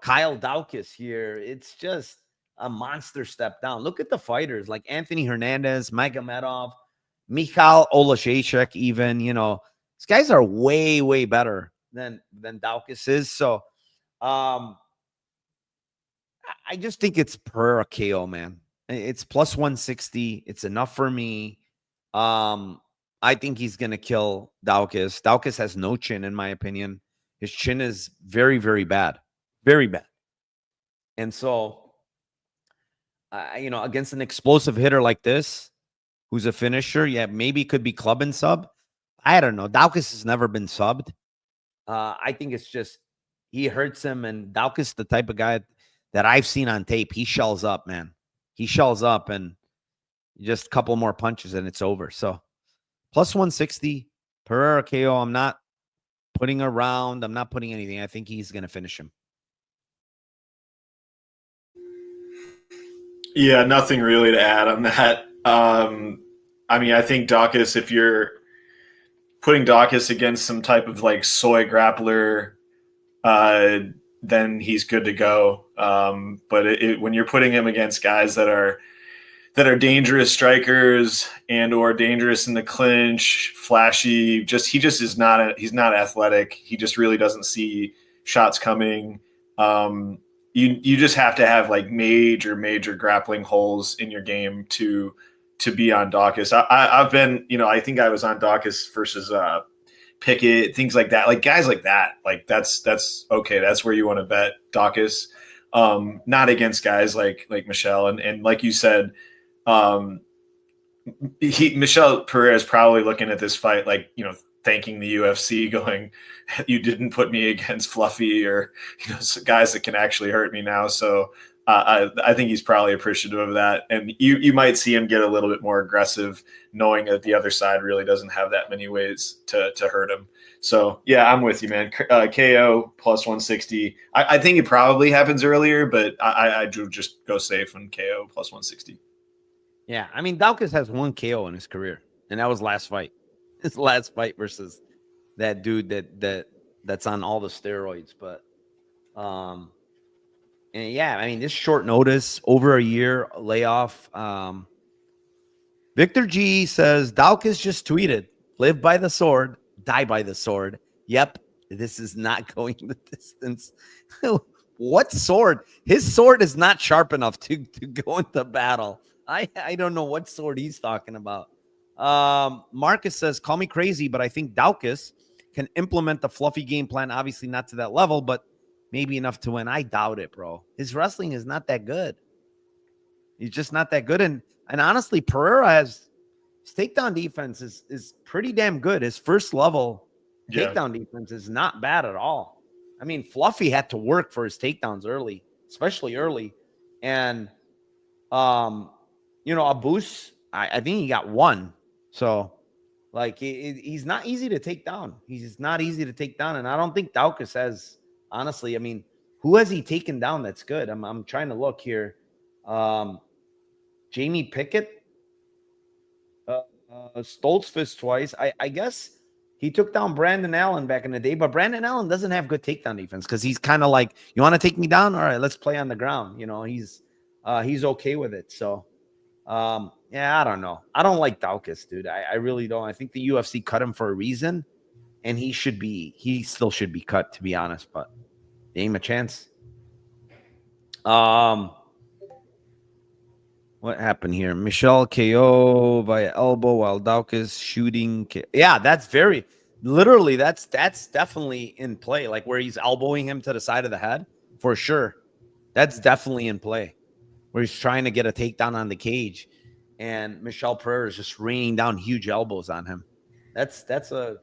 Kyle Daukaus here, it's just a monster step down. Look at the fighters like Anthony Hernandez, Magomedov, Michal Olashechek even, these guys are way, way better than Daukaus is. So I just think it's per KO, man. It's plus 160. It's enough for me. I think he's going to kill Daukaus. Daukaus has no chin, in my opinion. His chin is very, very bad. Very bad. And so, against an explosive hitter like this, who's a finisher, yeah, maybe it could be club and sub. I don't know. Daukaus has never been subbed. I think it's just he hurts him, and Daukaus, the type of guy that I've seen on tape, he shells up, man. He shells up, and just a couple more punches, and it's over. So, plus 160, Pereira KO. I'm not putting around. I'm not putting anything. I think he's going to finish him. Yeah, nothing really to add on that. I think Daukaus, if you're putting Daukaus against some type of like soy grappler, then he's good to go. But when you're putting him against guys that are dangerous strikers and or dangerous in the clinch, flashy, he's not athletic. He just really doesn't see shots coming. You just have to have like major grappling holes in your game to be on Daukaus. I've been, I think I was on Daukaus versus Pickett, things like that, like guys like that, like that's okay. That's where you want to bet Daukaus, not against guys like Michel. And like you said, Michel Pereira is probably looking at this fight like, thanking the UFC, going, you didn't put me against Fluffy or guys that can actually hurt me now. So I think he's probably appreciative of that. And you might see him get a little bit more aggressive, knowing that the other side really doesn't have that many ways to hurt him. So yeah, I'm with you, man. KO plus 160. I think it probably happens earlier, but I do just go safe on KO plus 160. Yeah, I mean, Daukaus has one KO in his career, and that was last fight. His last fight versus that dude that's on all the steroids. But and yeah, I mean, this short notice, over a year layoff. Victor G says Daukaus just tweeted, "Live by the sword, die by the sword." Yep, this is not going the distance. What sword? His sword is not sharp enough to go into battle. I don't know what sword he's talking about. Marcus says, call me crazy, but I think Daukaus can implement the Fluffy game plan. Obviously not to that level, but maybe enough to win. I doubt it, bro. His wrestling is not that good. He's just not that good. And honestly, Pereira has his takedown defense is pretty damn good. His first level Yeah. takedown defense is not bad at all. I mean, Fluffy had to work for his takedowns early, especially early. And Abus, I think he got one. So like he's not easy to take down. He's not easy to take down. And I don't think Daukaus has, honestly. I mean, who has he taken down that's good? I'm trying to look here. Jamie Pickett, Stoltzfus twice. I guess he took down Brandon Allen back in the day, but Brandon Allen doesn't have good takedown defense because he's kind of like, you want to take me down? All right, let's play on the ground. He's okay with it. So yeah, I don't know. I don't like Daukaus, dude. I really don't. I think the UFC cut him for a reason, and he still should be cut, to be honest, but they ain't a chance. What happened here? Michelle KO via elbow while Daukaus shooting. Yeah, that's definitely in play. Like where he's elbowing him to the side of the head, for sure. That's definitely in play. Where he's trying to get a takedown on the cage, and Michelle Pereira is just raining down huge elbows on him. That's definitely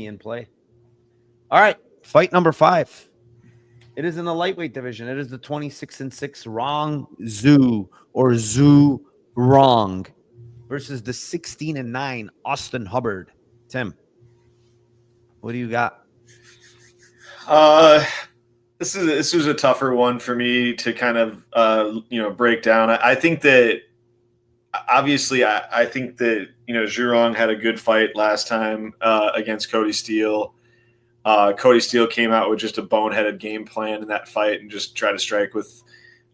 in play. All right, fight number 5. It is in the lightweight division. It is the 26-6 Rong Zhu or Zhu Rong versus the 16-9 Austin Hubbard. Tim, what do you got? This was a tougher one for me to kind of break down. I think that obviously I think that Zhu Rong had a good fight last time against Cody Steele. Cody Steele came out with just a boneheaded game plan in that fight and just tried to strike with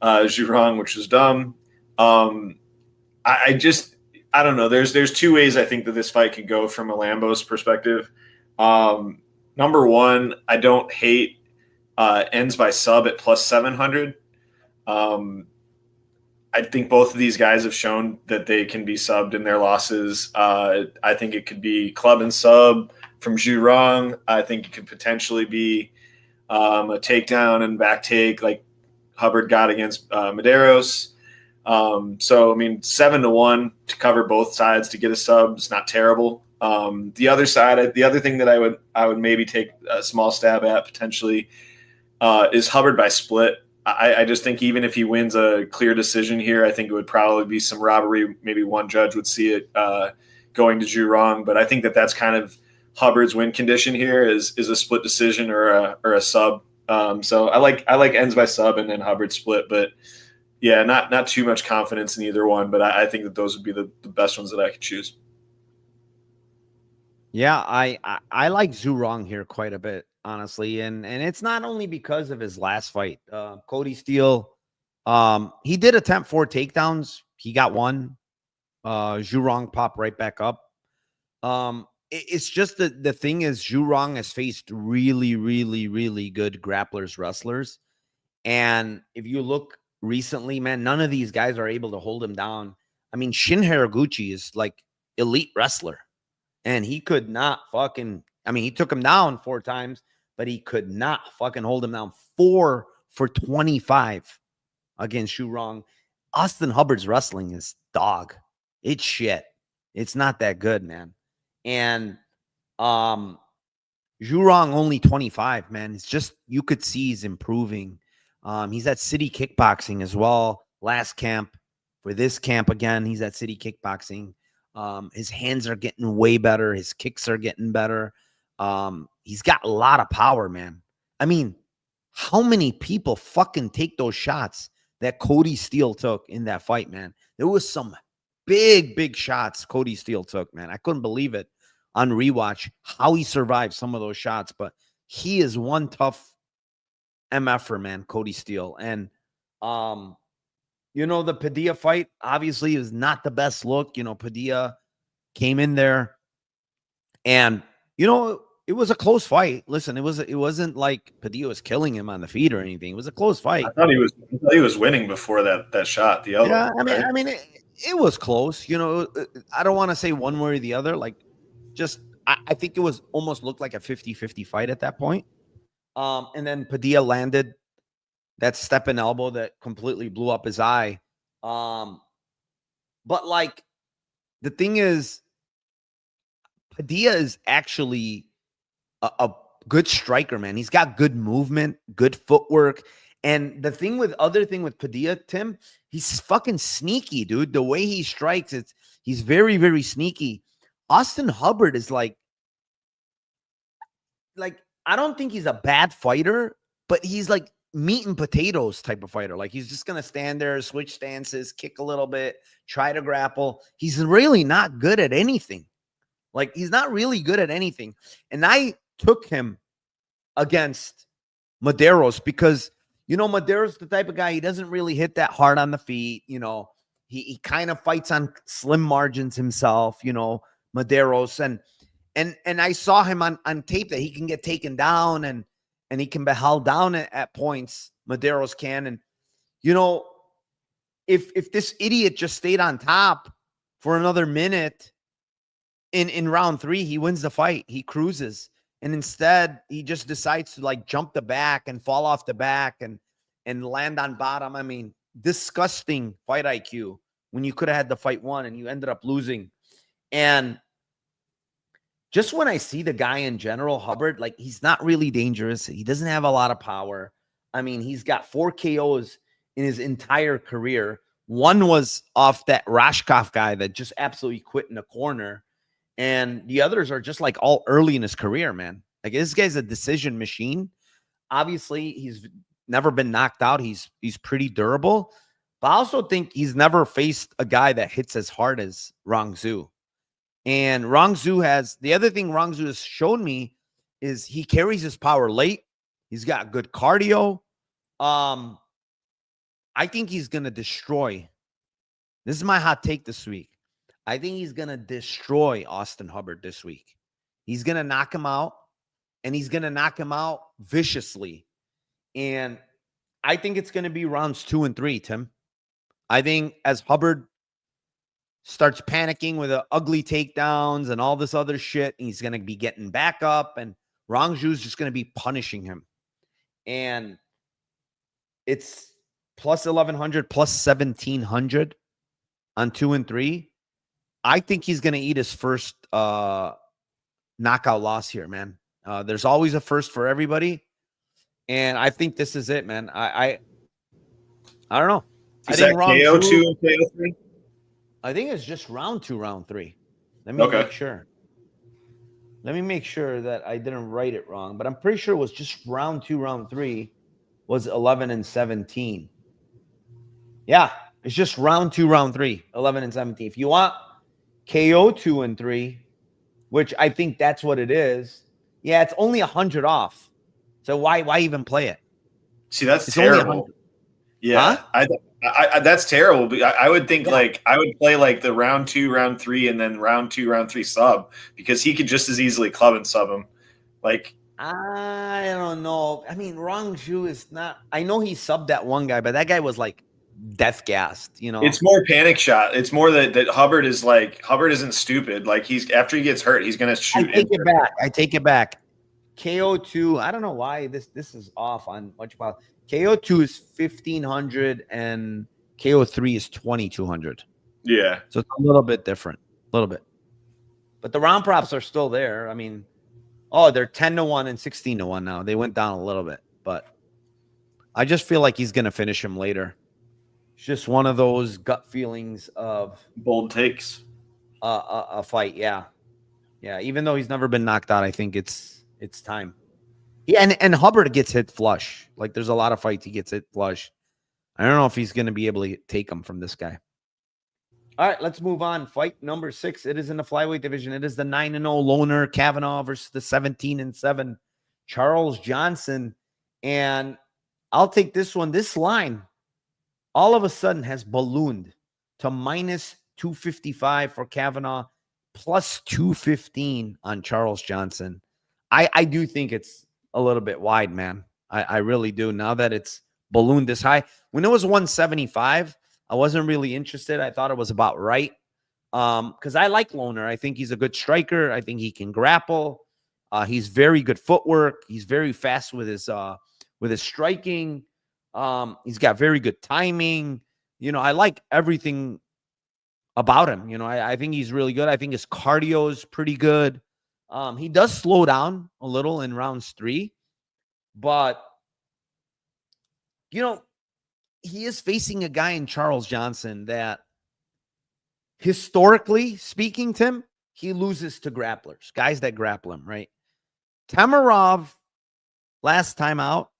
Zhu Rong, which was dumb. I don't know. There's two ways I think that this fight could go from a Lambo's perspective. Number one, I don't hate ends by sub at plus 700. I think both of these guys have shown that they can be subbed in their losses. I think it could be club and sub from Zhu Rong. I think it could potentially be a takedown and back take like Hubbard got against Medeiros. So, I mean, 7-1 to cover both sides to get a sub is not terrible. The other side, the other thing that I would maybe take a small stab at potentially is Hubbard by split. I just think even if he wins a clear decision here, I think it would probably be some robbery. Maybe one judge would see it going to Zhu Rong, but I think that that's kind of Hubbard's win condition here is a split decision or a sub. So I like ends by sub and then Hubbard split, but yeah, not too much confidence in either one. But I think that those would be the best ones that I could choose. Yeah, I like Zhu Rong here quite a bit, honestly, and it's not only because of his last fight. Cody Steele, he did attempt 4 takedowns. He got one. Zhu Rong popped right back up. It's just the thing is Zhu Rong has faced really, really, really good grapplers, wrestlers. And if you look recently, man, none of these guys are able to hold him down. I mean, Shin Haraguchi is like elite wrestler. And he could not he took him down 4 times, but he could not fucking hold him down. 4 for 25 against Zhu Rong. Austin Hubbard's wrestling is dog. It's shit. It's not that good, man. And Zhu Rong only 25, man. It's just, you could see he's improving. He's at City Kickboxing as well. Last camp. For this camp again, he's at City Kickboxing. His hands are getting way better. His kicks are getting better. He's got a lot of power, man. I mean, how many people fucking take those shots that Cody Steele took in that fight, man? There was some big shots Cody Steele took, man. I couldn't believe it on rewatch how he survived some of those shots, but he is one tough MFer, man, Cody Steele. And the Padilla fight obviously is not the best look. Padilla came in there and, it was a close fight. Listen, it wasn't like Padilla was killing him on the feet or anything. It was a close fight. I thought he was winning before that shot. The other, yeah, I mean, it was close. I don't want to say one way or the other. Like, I think it was almost looked like a 50-50 fight at that point. And then Padilla landed that step and elbow that completely blew up his eye. But like, the thing is, Padilla is actually a good striker, man. He's got good movement, good footwork. And the thing with Padilla, Tim, he's fucking sneaky, dude. The way he strikes, he's very, very sneaky. Austin Hubbard is like I don't think he's a bad fighter, but he's like meat and potatoes type of fighter. Like he's just gonna stand there, switch stances, kick a little bit, try to grapple. He's really not good at anything. Like he's not really good at anything. And I took him against Medeiros because Medeiros the type of guy, he doesn't really hit that hard on the feet. He kind of fights on slim margins himself, Medeiros. And I saw him on tape that he can get taken down and he can be held down at points. Medeiros can. And, if this idiot just stayed on top for another minute in round 3, he wins the fight. He cruises. And instead, he just decides to like jump the back and fall off the back and land on bottom. I mean, disgusting fight IQ when you could have had the fight won and you ended up losing. And just when I see the guy in general, Hubbard, like he's not really dangerous. He doesn't have a lot of power. I mean, he's got 4 KOs in his entire career. One was off that Rashkov guy that just absolutely quit in the corner. And the others are just like all early in his career, man. Like this guy's a decision machine. Obviously, he's never been knocked out. He's pretty durable. But I also think he's never faced a guy that hits as hard as Rong Zhu. And the other thing Rong Zhu has shown me is he carries his power late. He's got good cardio. I think he's going to destroy. This is my hot take this week. I think he's going to destroy Austin Hubbard this week. He's going to knock him out, and he's going to knock him out viciously. And I think it's going to be rounds 2 and 3, Tim. I think as Hubbard starts panicking with ugly takedowns and all this other shit, he's going to be getting back up, and Rong Zhu's just going to be punishing him. And it's plus 1,100, plus 1,700 on 2 and 3. I think he's going to eat his first knockout loss here, man. There's always a first for everybody. And I think this is it, man. I don't know. Is that KO 2 and KO 3? I think it's just round 2, round 3. Let me make sure. Let me make sure that I didn't write it wrong. But I'm pretty sure it was just round 2, round 3 was 11 and 17. Yeah, it's just round 2, round 3, 11 and 17. If you want KO 2 and 3, which I think that's what it is. Yeah, it's only 100 off. So why even play it? See, that's terrible. Yeah, huh? I that's terrible. I would think I would play like the round 2, round 3, and then round 2, round 3 sub, because he could just as easily club and sub him. Like I don't know. I mean, Rong Zhu is not. I know he subbed that one guy, but that guy was like death gassed, It's more panic shot. It's more that Hubbard isn't stupid. Like he's after he gets hurt, he's gonna shoot. I take it back. KO 2. I don't know why this is off on what you call. KO 2 is 1,500 and KO 3 is 2,200. Yeah, so it's a little bit different, a little bit. But the round props are still there. I mean, they're 10-1 and 16-1 now. They went down a little bit, but I just feel like he's gonna finish him later. It's just one of those gut feelings of bold takes. A fight, yeah. Even though he's never been knocked out, I think it's time. Yeah, and Hubbard gets hit flush. Like there's a lot of fights he gets hit flush. I don't know if he's going to be able to take him from this guy. All right, let's move on. Fight number 6. It is in the flyweight division. It is the 9-0 loner Kavanaugh versus the 17-7 Charles Johnson. And I'll take this one. This line all of a sudden has ballooned to minus 255 for Kavanaugh, plus 215 on Charles Johnson. I do think it's a little bit wide, man. I really do. Now that it's ballooned this high. When it was 175, I wasn't really interested. I thought it was about right. Because I like Loner. I think he's a good striker. I think he can grapple. He's very good footwork. He's very fast with his striking. He's got very good timing. I like everything about him. I think he's really good. I think his cardio is pretty good. He does slow down a little in rounds 3, but he is facing a guy in Charles Johnson that, historically speaking, Tim, he loses to grapplers, guys that grapple him, right? Tamarov, last time out,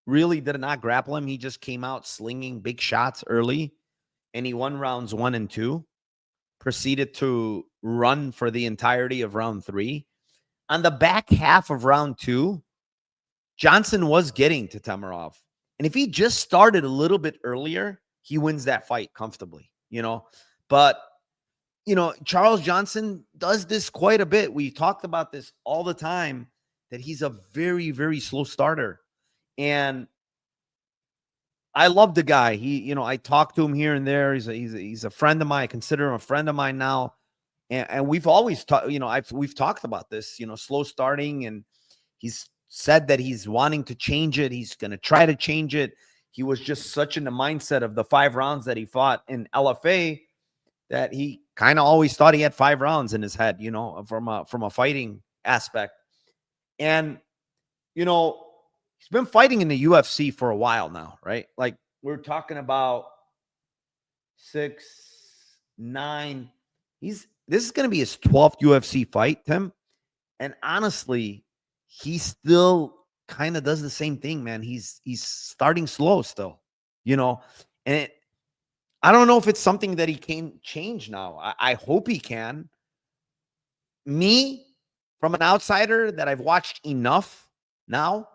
really did not grapple him. He just came out slinging big shots early, and he won rounds 1 and 2, proceeded to run for the entirety of round 3. On the back half of round 2, Johnson was getting to Tamarov. And if he just started a little bit earlier, he wins that fight comfortably, But, Charles Johnson does this quite a bit. We talked about this all the time, that he's a very, very slow starter. And I love the guy. I talk to him here and there. He's a friend of mine. I consider him a friend of mine now. And we've always talked, we've talked about this, slow starting, and he's said that he's wanting to change it. He's going to try to change it. He was just such in the mindset of the 5 rounds that he fought in LFA that he kind of always thought he had 5 rounds in his head, from a fighting aspect. And, he's been fighting in the UFC for a while now, right? Like, we're talking about 6, 9. This is going to be his 12th UFC fight, Tim. And honestly, he still kind of does the same thing, man. He's starting slow still, and I don't know if it's something that he can change now. I hope he can. Me, from an outsider that I've watched enough now,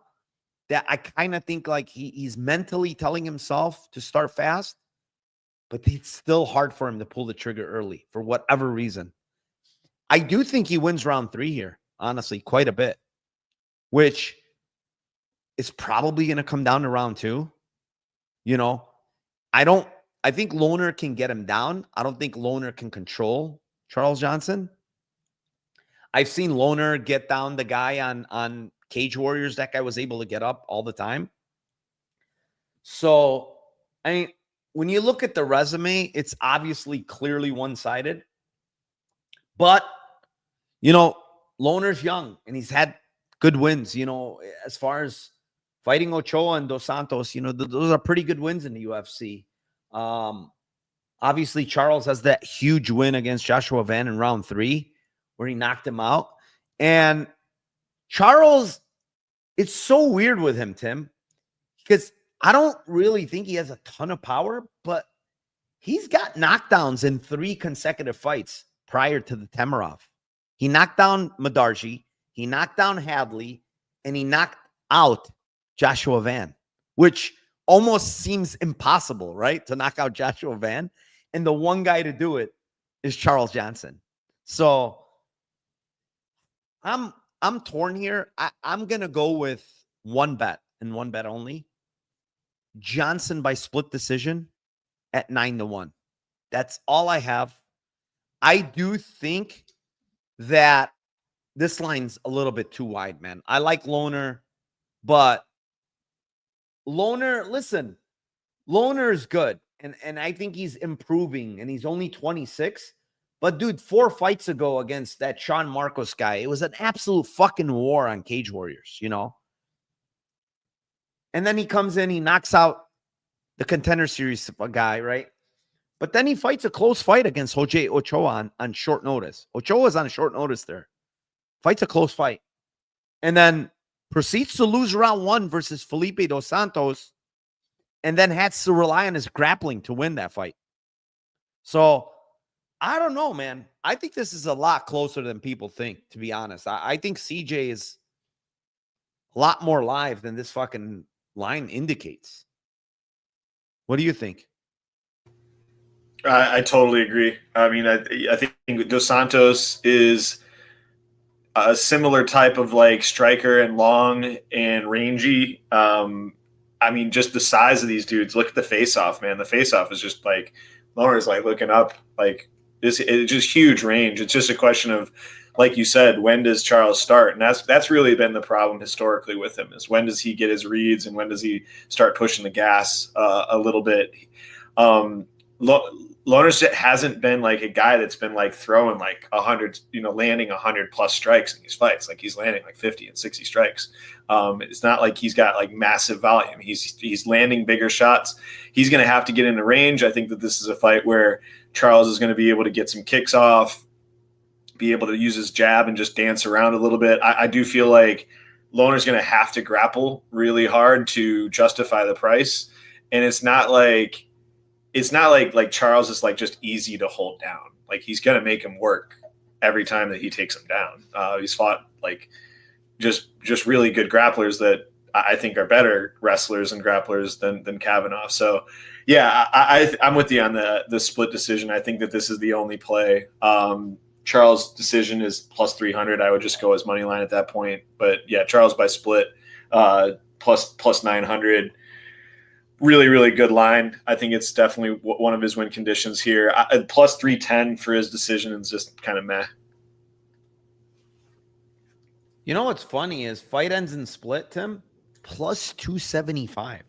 that I kind of think like he's mentally telling himself to start fast, but it's still hard for him to pull the trigger early for whatever reason. I do think he wins round 3 here, honestly, quite a bit, which is probably going to come down to round 2. I think Lohner can get him down. I don't think Lohner can control Charles Johnson. I've seen Lohner get down the guy on Cage Warriors. That guy was able to get up all the time. So, when you look at the resume, it's obviously clearly one-sided. But, Lohner's young, and he's had good wins, as far as fighting Ochoa and Dos Santos, those are pretty good wins in the UFC. Obviously, Charles has that huge win against Joshua Van in round 3 where he knocked him out. And Charles, it's so weird with him, Tim, because I don't really think he has a ton of power, but he's got knockdowns in 3 consecutive fights prior to the Tamarov. He knocked down Madarji, he knocked down Hadley, and he knocked out Joshua Van, which almost seems impossible, right? To knock out Joshua Van. And the one guy to do it is Charles Johnson. So I'm torn here. I'm going to go with one bet and one bet only. Johnson by split decision at 9-1. That's all I have. I do think that this line's a little bit too wide, man. I like Lohner, but Lohner is good. And I think he's improving, and he's only 26. But, dude, 4 fights ago against that Sean Marcos guy, it was an absolute fucking war on Cage Warriors, And then he comes in, he knocks out the Contender Series guy, right? But then he fights a close fight against Jose Ochoa on short notice. Ochoa's on short notice there. Fights a close fight. And then proceeds to lose round 1 versus Felipe Dos Santos, and then has to rely on his grappling to win that fight. So, I don't know, man. I think this is a lot closer than people think, to be honest. I think CJ is a lot more live than this fucking line indicates. What do you think? I totally agree. I mean, I think Dos Santos is a similar type of like striker and long and rangy. I mean, just the size of these dudes. Look at the face-off, man. The face-off is just like Lauren's like looking up, like it's just huge range. It's just a question of, like you said, when does Charles start? And that's really been the problem historically with him, is when does he get his reads and when does he start pushing the gas a little bit? Lohner's hasn't been like a guy that's been like throwing like 100, landing 100 plus strikes in these fights. Like he's landing like 50 and 60 strikes. It's not like he's got like massive volume. He's landing bigger shots. He's going to have to get into range. I think that this is a fight where Charles is going to be able to get some kicks off, be able to use his jab and just dance around a little bit. I do feel like Lohner's going to have to grapple really hard to justify the price. And it's not like Charles is like just easy to hold down. Like he's going to make him work every time that he takes him down. He's fought like just really good grapplers that I think are better wrestlers and grapplers than Kavanaugh. So yeah, I'm with you on the split decision. I think that this is the only play. Charles' decision is plus 300. I would just go as money line at that point. But yeah, Charles by split plus 900. Really, really good line. I think it's definitely one of his win conditions here. Plus 310 for his decision is just kind of meh. You know what's funny is fight ends in split, Tim, plus 275.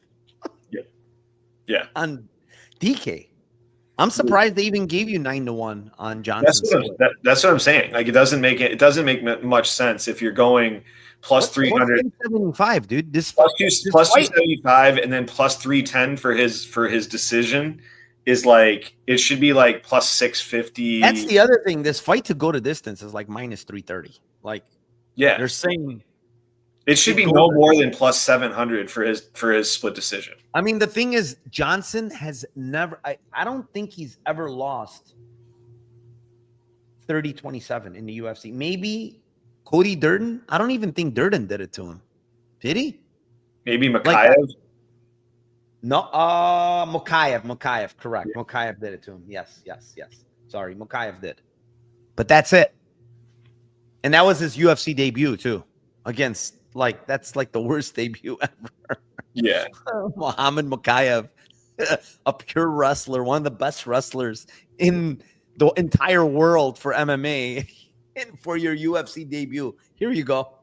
Yeah. On DK. I'm surprised they even gave you 9-1 on Johnson. That's what I'm saying. Like it doesn't make much sense if you're going plus 300, 275, dude. This plus 275, and then plus 310 for his decision is like it should be like plus 650. That's the other thing. This fight to go to distance is like minus 330. Like, yeah, they're saying it should be no more than plus 700 for his split decision. I mean, the thing is, Johnson has never. I don't think he's ever lost 30-27 in the UFC. Maybe Cody Durden. I don't even think Durden did it to him. Did he? Maybe Makayev. No, Makayev. Correct. Yeah. Makayev did it to him. Yes. Sorry, Makayev did. But that's it. And that was his UFC debut too, against that's like the worst debut ever. Yeah, Muhammad Makayev, a pure wrestler, one of the best wrestlers in the entire world for MMA, and for your UFC debut, here you go.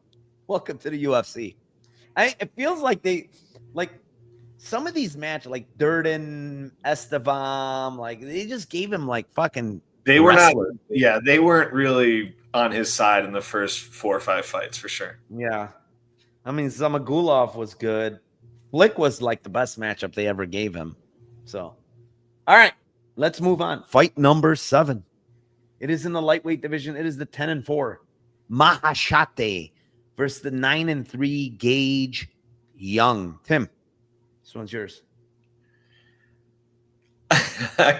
Welcome to the UFC. It feels like some of these matches, like Durden, Estevam, they just gave him fucking. They were wrestlers. Not. Yeah, they weren't really on his side in the first 4 or 5 fights for sure. Yeah, I mean Zamagulov was good. Flick was like the best matchup they ever gave him. So, all right, let's move on. Fight number 7. It is in the lightweight division. It is the 10-4 Mahashate versus the 9-3 Gage Young. Tim, this one's yours. I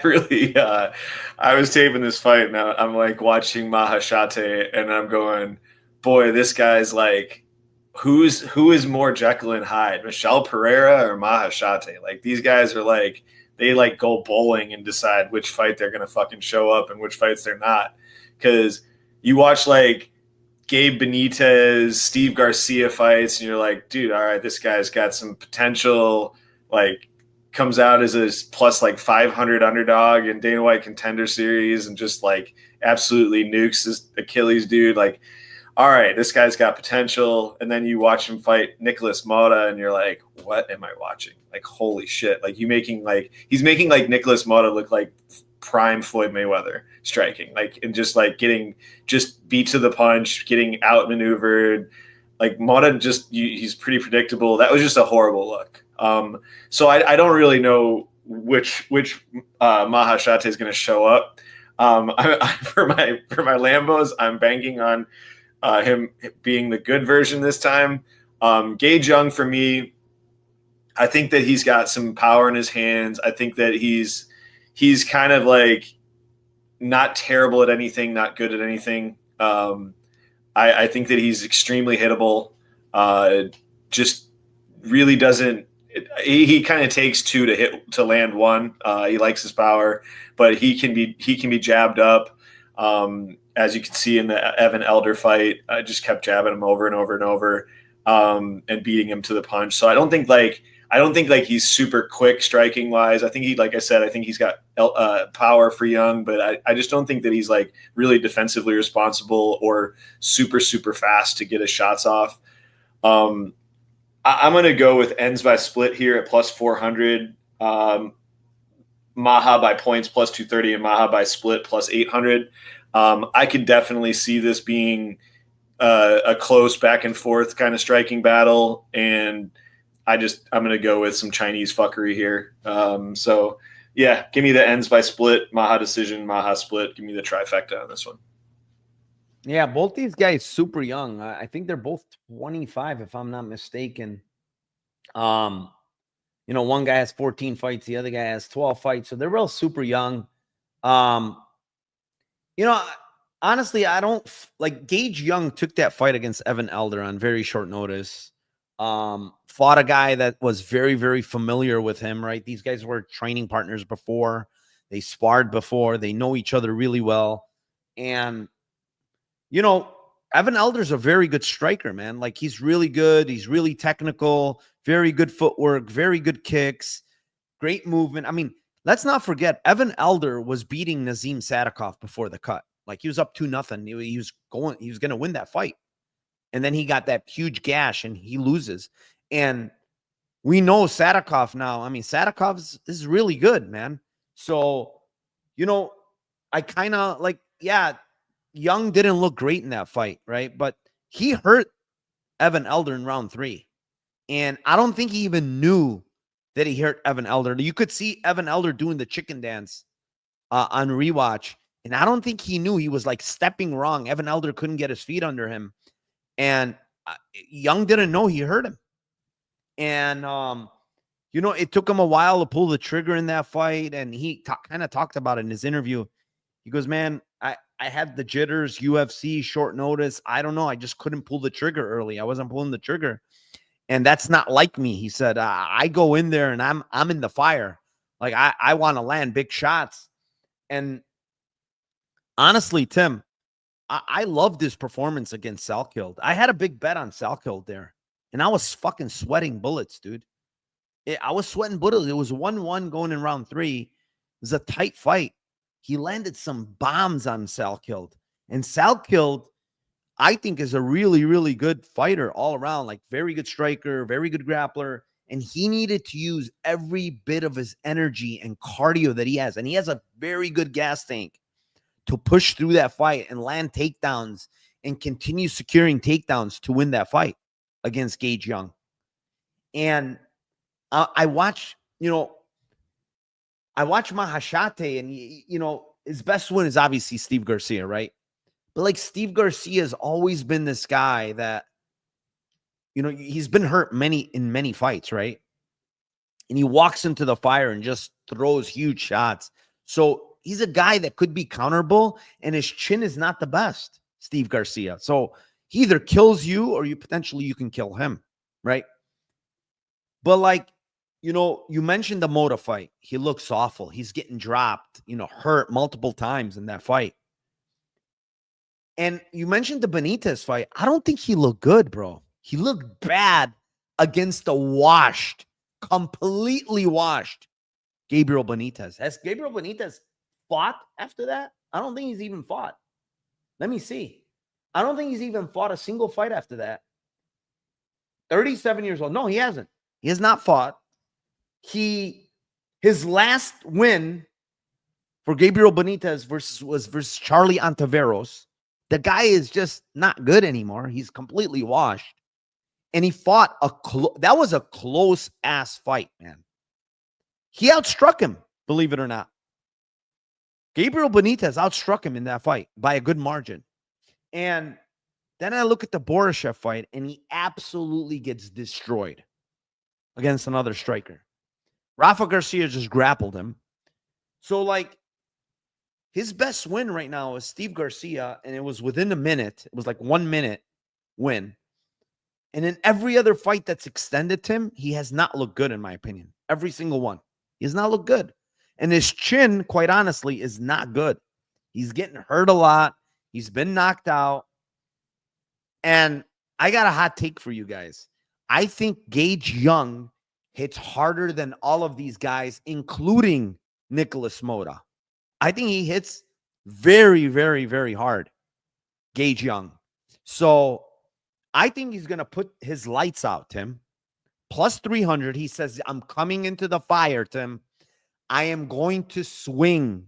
was taping this fight and I'm like watching Mahashate and I'm going, boy, this guy's like, who is more Jekyll and Hyde, Michelle Pereira or Mahashate? Like these guys are like, they like go bowling and decide which fight they're going to fucking show up and which fights they're not. Cause you watch like Gabe Benitez, Steve Garcia fights and you're like, dude, all right, this guy's got some potential, like comes out as a plus like 500 underdog in Dana White Contender Series and just like absolutely nukes this Achilles dude. Like, all right, this guy's got potential. And then you watch him fight Nicholas Mota and you're like, what am I watching? Like, holy shit. Like he's making like Nicholas Mota look like prime Floyd Mayweather striking, like, and just like getting just beat to the punch, getting outmaneuvered. Like Mota he's pretty predictable. That was just a horrible look. So I don't really know which Mahashate is going to show up. For my Lambos, I'm banking on him being the good version this time. Gage Young for me, I think that he's got some power in his hands. I think that he's kind of like not terrible at anything, not good at anything. I think that he's extremely hittable. Just really doesn't. He kind of takes 2 to land 1. He likes his power, but he can be jabbed up. As you can see in the Evan Elder fight, I just kept jabbing him over and over and over, and beating him to the punch. So I don't think he's super quick striking wise. I think he's got power for Young, but I just don't think that he's like really defensively responsible or super, super fast to get his shots off. I'm going to go with ends by split here at plus 400. Maha by points plus 230 and Maha by split plus 800. I could definitely see this being a close back and forth kind of striking battle, and I'm going to go with some Chinese fuckery here. So yeah, give me the ends by split, Maha decision, Maha split. Give me the trifecta on this one. Yeah, both these guys super young. I think they're both 25, if I'm not mistaken. One guy has 14 fights, the other guy has 12 fights, so they're real super young. Honestly, I don't like Gage Young took that fight against Evan Elder on very short notice. Fought a guy that was very, very familiar with him, right? These guys were training partners before. They sparred before. They know each other really well. And, Evan Elder's a very good striker, man. Like, he's really good. He's really technical, very good footwork, very good kicks, great movement. I mean, let's not forget, Evan Elder was beating Nazim Sadikov before the cut. Like, he was up 2-0. He was going to win that fight. And then he got that huge gash and he loses. And we know Sadikov now. I mean, Sadikov is really good, man. So, I kind of like, yeah, Young didn't look great in that fight, right? But he hurt Evan Elder in round 3. And I don't think he even knew that he hurt Evan Elder. You could see Evan Elder doing the chicken dance on rewatch. And I don't think he knew he was like stepping wrong. Evan Elder couldn't get his feet under him. And Young didn't know he hurt him. And, it took him a while to pull the trigger in that fight. And he kind of talked about it in his interview. He goes, man, I had the jitters, UFC, short notice. I don't know. I just couldn't pull the trigger early. I wasn't pulling the trigger. And that's not like me. He said, I go in there and I'm in the fire. Like, I want to land big shots. And honestly, Tim, I loved his performance against Salkild. I had a big bet on Salkild there. And I was fucking sweating bullets, dude. I was sweating bullets. It was 1-1 going in round 3. It was a tight fight. He landed some bombs on Salkild. And Salkild, I think, is a really, really good fighter all around. Like, very good striker, very good grappler. And he needed to use every bit of his energy and cardio that he has. And he has a very good gas tank to push through that fight and land takedowns and continue securing takedowns to win that fight against Gage Young. And I watch Mahashate, and, his best win is obviously Steve Garcia, right? But like, Steve Garcia has always been this guy that, he's been hurt in many fights, right? And he walks into the fire and just throws huge shots. So he's a guy that could be counterable, and his chin is not the best, Steve Garcia. So he either kills you or you can kill him, right? But like, you mentioned the Mota fight. He looks awful. He's getting dropped, hurt multiple times in that fight. And you mentioned the Benitez fight. I don't think he looked good, bro. He looked bad against the completely washed Gabriel Benitez. Has Gabriel Benitez fought after that? I don't think he's even fought. Let me see. I don't think he's even fought a single fight after that. 37 years old. No, he hasn't. He has not fought. His last win for Gabriel Benitez was versus Charlie Ontiveros. The guy is just not good anymore. He's completely washed. And he fought that was a close ass fight, man. He outstruck him, believe it or not. Gabriel Benitez outstruck him in that fight by a good margin. And then I look at the Borishev fight, and he absolutely gets destroyed against another striker. Rafa Garcia just grappled him. So, like, his best win right now is Steve Garcia, and it was within a minute. It was like 1 minute win. And in every other fight that's extended to him, he has not looked good, in my opinion. Every single one. He has not looked good. And his chin, quite honestly, is not good. He's getting hurt a lot. He's been knocked out. And I got a hot take for you guys. I think Gage Young hits harder than all of these guys, including Nicholas Mota. I think he hits very, very, very hard, Gage Young. So I think he's going to put his lights out, Tim. Plus 300. He says, I'm coming into the fire, Tim. I am going to swing.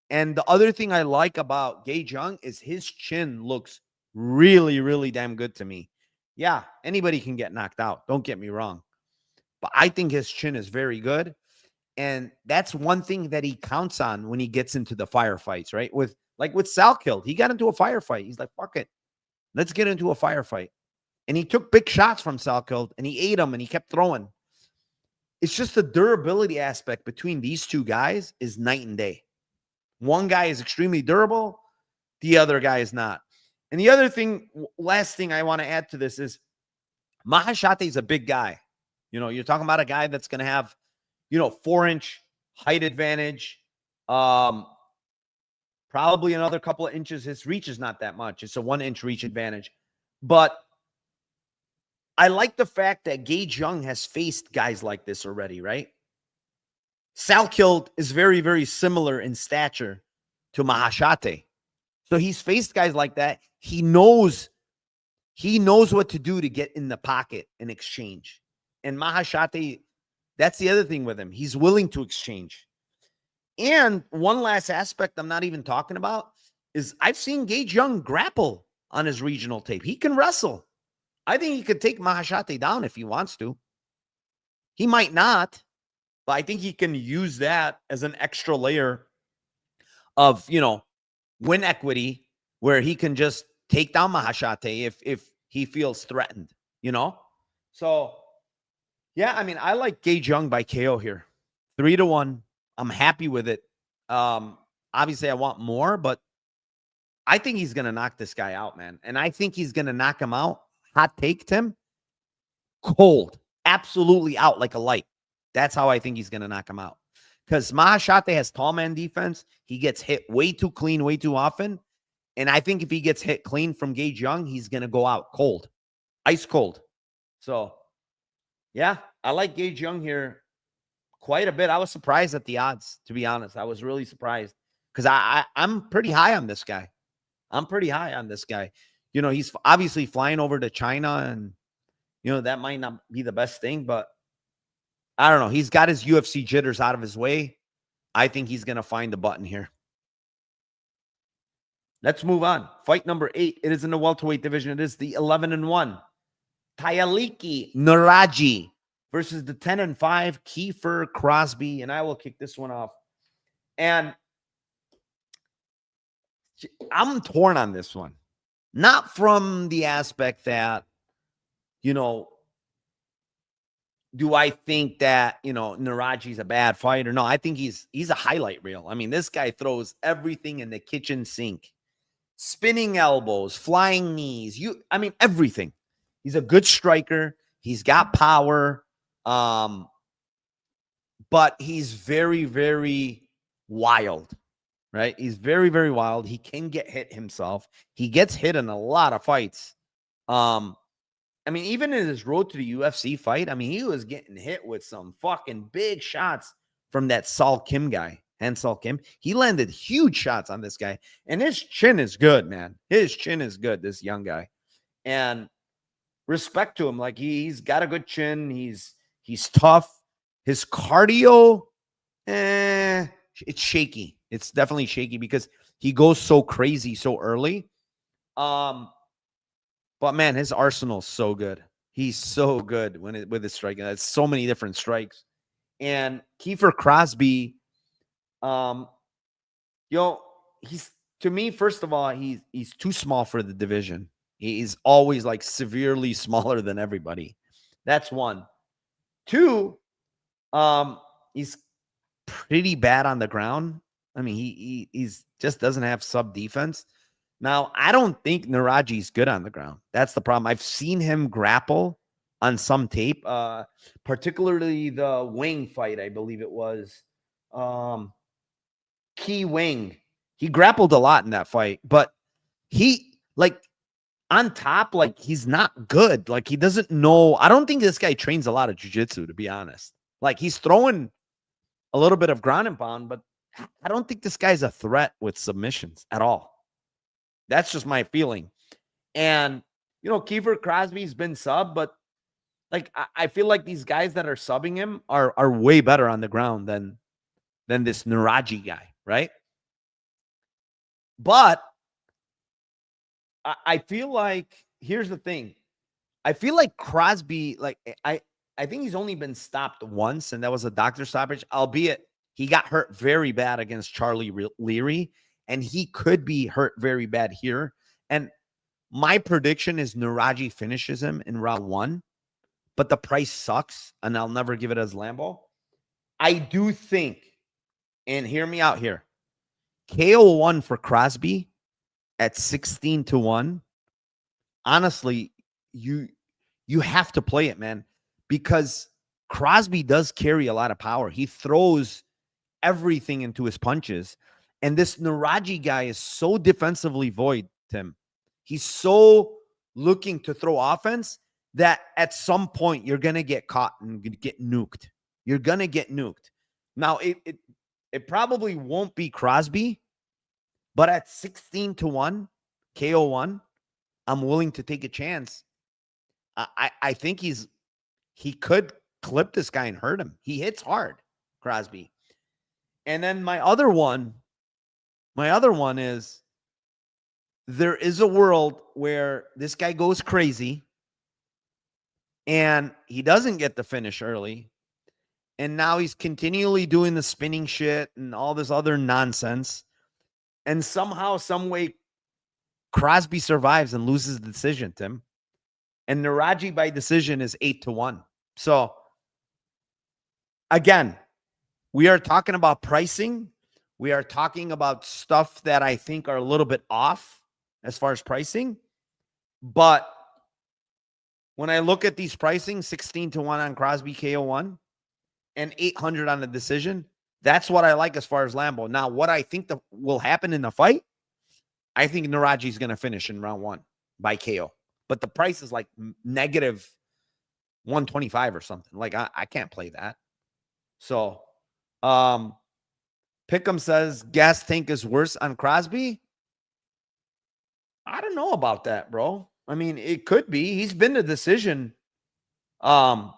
And the other thing I like about Gage Young is his chin looks really, really damn good to me. Yeah, anybody can get knocked out. Don't get me wrong. But I think his chin is very good. And that's one thing that he counts on when he gets into the firefights, right? With Salkild, he got into a firefight. He's like, fuck it. Let's get into a firefight. And he took big shots from Salkild and he ate them and he kept throwing. It's just the durability aspect between these two guys is night and day. One guy is extremely durable. The other guy is not. And the other thing, last thing I want to add to this is Mahashate is a big guy. You know, you're talking about a guy that's going to have, 4-inch height advantage. Probably another couple of inches. His reach is not that much. It's a 1-inch reach advantage. But I like the fact that Gage Young has faced guys like this already, right? Salkild is very, very similar in stature to Mahashate. So he's faced guys like that. He knows what to do to get in the pocket and exchange. And Mahashate, that's the other thing with him. He's willing to exchange. And one last aspect I'm not even talking about is I've seen Gage Young grapple on his regional tape. He can wrestle. I think he could take Mahashate down if he wants to. He might not, but I think he can use that as an extra layer of, win equity where he can just take down Mahashate if he feels threatened, So, yeah, I mean, I like Gage Young by KO here. 3-1. I'm happy with it. Obviously, I want more, but I think he's going to knock this guy out, man. And I think he's going to knock him out. Hot take, Tim. Cold. Absolutely out like a light. That's how I think he's going to knock him out. Because Mahashate has tall man defense. He gets hit way too clean, way too often. And I think if he gets hit clean from Gage Young, he's going to go out cold. Ice cold. So, yeah, I like Gage Young here quite a bit. I was surprised at the odds, to be honest. I was really surprised because I'm pretty high on this guy. He's obviously flying over to China and, that might not be the best thing, but I don't know. He's got his UFC jitters out of his way. I think he's going to find the button here. Let's move on. Fight number 8. It is in the welterweight division. It is the 11-1. Tayaliki Naraji versus the 10-5 Kiefer Crosby. And I will kick this one off. And I'm torn on this one. Not from the aspect that, do I think that, Naraji's a bad fighter? No, I think he's a highlight reel. I mean, this guy throws everything in the kitchen sink. Spinning elbows, flying knees, everything. He's a good striker. He's got power. But he's very, very wild, right? He's very, very wild. He can get hit himself. He gets hit in a lot of fights. Even in his road to the UFC fight, he was getting hit with some fucking big shots from that Saul Kim guy. And Saul Kim, he landed huge shots on this guy. And his chin is good, man. His chin is good, this young guy. And respect to him. Like, he's got a good chin. He's tough. His cardio, it's shaky. It's definitely shaky because he goes so crazy so early. But man, his arsenal's so good. He's so good with his striking. That's so many different strikes. And Kiefer Crosby, he's, to me, first of all, he's too small for the division. He's always like severely smaller than everybody. That's one. 2, he's pretty bad on the ground. He's just doesn't have sub defense. Now, I don't think Naraji's good on the ground. That's the problem. I've seen him grapple on some tape, particularly the Wing fight, I believe it was. Key Wing. He grappled a lot in that fight, but he, on top, he's not good. He doesn't know. I don't think this guy trains a lot of jiu-jitsu, to be honest. He's throwing a little bit of ground and pound, but I don't think this guy's a threat with submissions at all. That's just my feeling. And, Kiefer Crosby's been sub, but I feel like these guys that are subbing him are way better on the ground than than this Naraji guy, right? But I feel like, here's the thing. I feel like Crosby, like I think he's only been stopped once, and that was a doctor stoppage, albeit he got hurt very bad against Charlie Leary, and he could be hurt very bad here. And my prediction is Naraji finishes him in round 1, but the price sucks, and I'll never give it as Lambo. I do think, and hear me out here, KO1 for Crosby at 16-1. Honestly, you have to play it, man, because Crosby does carry a lot of power. He throws everything into his punches. And this Naraji guy is so defensively void, Tim. He's so looking to throw offense that at some point you're going to get caught and get nuked. You're going to get nuked. Now, it probably won't be Crosby, but at 16-1, KO1, I'm willing to take a chance. I think he could clip this guy and hurt him. He hits hard, Crosby. And then my other one is, there is a world where this guy goes crazy and he doesn't get the finish early. And now he's continually doing the spinning shit and all this other nonsense. And somehow, some way, Crosby survives and loses the decision, Tim. And Naraji by decision is 8-1. So again, we are talking about pricing. We are talking about stuff that I think are a little bit off as far as pricing. But when I look at these pricing, 16-1 on Crosby KO1 and 800 on the decision, that's what I like as far as Lambo. Now, what I think will happen in the fight, I think Naraji is going to finish in round 1 by KO. But the price is like negative 125 or something. Like, I can't play that. So, Pick'em says gas tank is worse on Crosby. I don't know about that, bro. I mean, it could be. He's been to decision more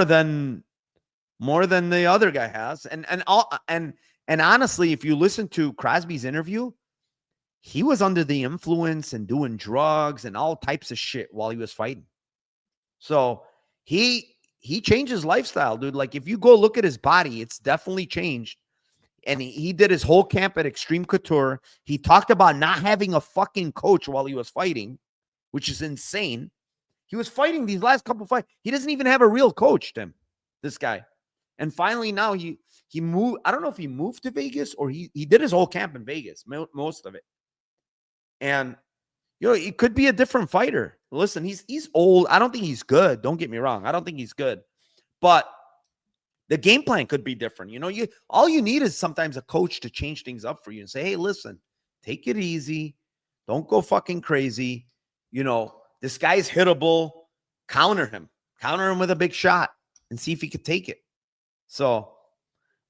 than the other guy has. And honestly, if you listen to Crosby's interview, he was under the influence and doing drugs and all types of shit while he was fighting. So he changed his lifestyle, dude. Like, if you go look at his body, it's definitely changed. And he did his whole camp at Extreme Couture. He talked about not having a fucking coach while he was fighting, which is insane. He was fighting these last couple fights. He doesn't even have a real coach, Tim, this guy. And finally now he moved. I don't know if he moved to Vegas or he did his whole camp in Vegas, most of it. And, you know, he could be a different fighter. Listen, he's old. I don't think he's good. Don't get me wrong. I don't think he's good. But the game plan could be different. You know, all you need is sometimes a coach to change things up for you and say, hey, listen, take it easy. Don't go fucking crazy. You know, this guy's hittable. Counter him with a big shot and see if he could take it. So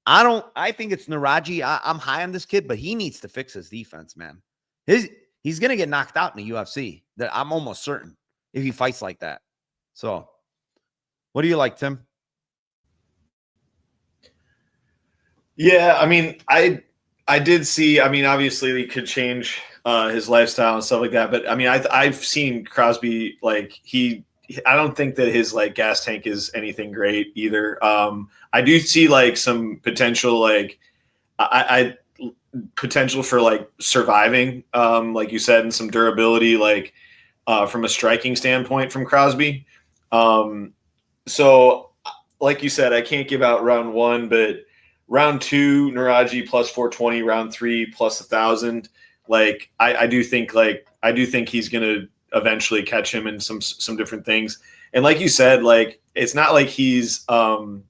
I think it's Naraji. I'm high on this kid, but he needs to fix his defense, man. He's going to get knocked out in the UFC. That I'm almost certain if he fights like that. So what do you like, Tim? Yeah, I mean, I did see. I mean, obviously, he could change his lifestyle and stuff like that. But I mean, I've seen Crosby, like, I don't think that his like gas tank is anything great either. I do see like some potential, like I potential for like surviving, like you said, and some durability, like from a striking standpoint from Crosby. So, like you said, I can't give out round 1, but round 2, Naraji plus 420, round 3 plus 1,000. Like, I do think he's going to eventually catch him in some different things. And like you said, like, it's not like he's not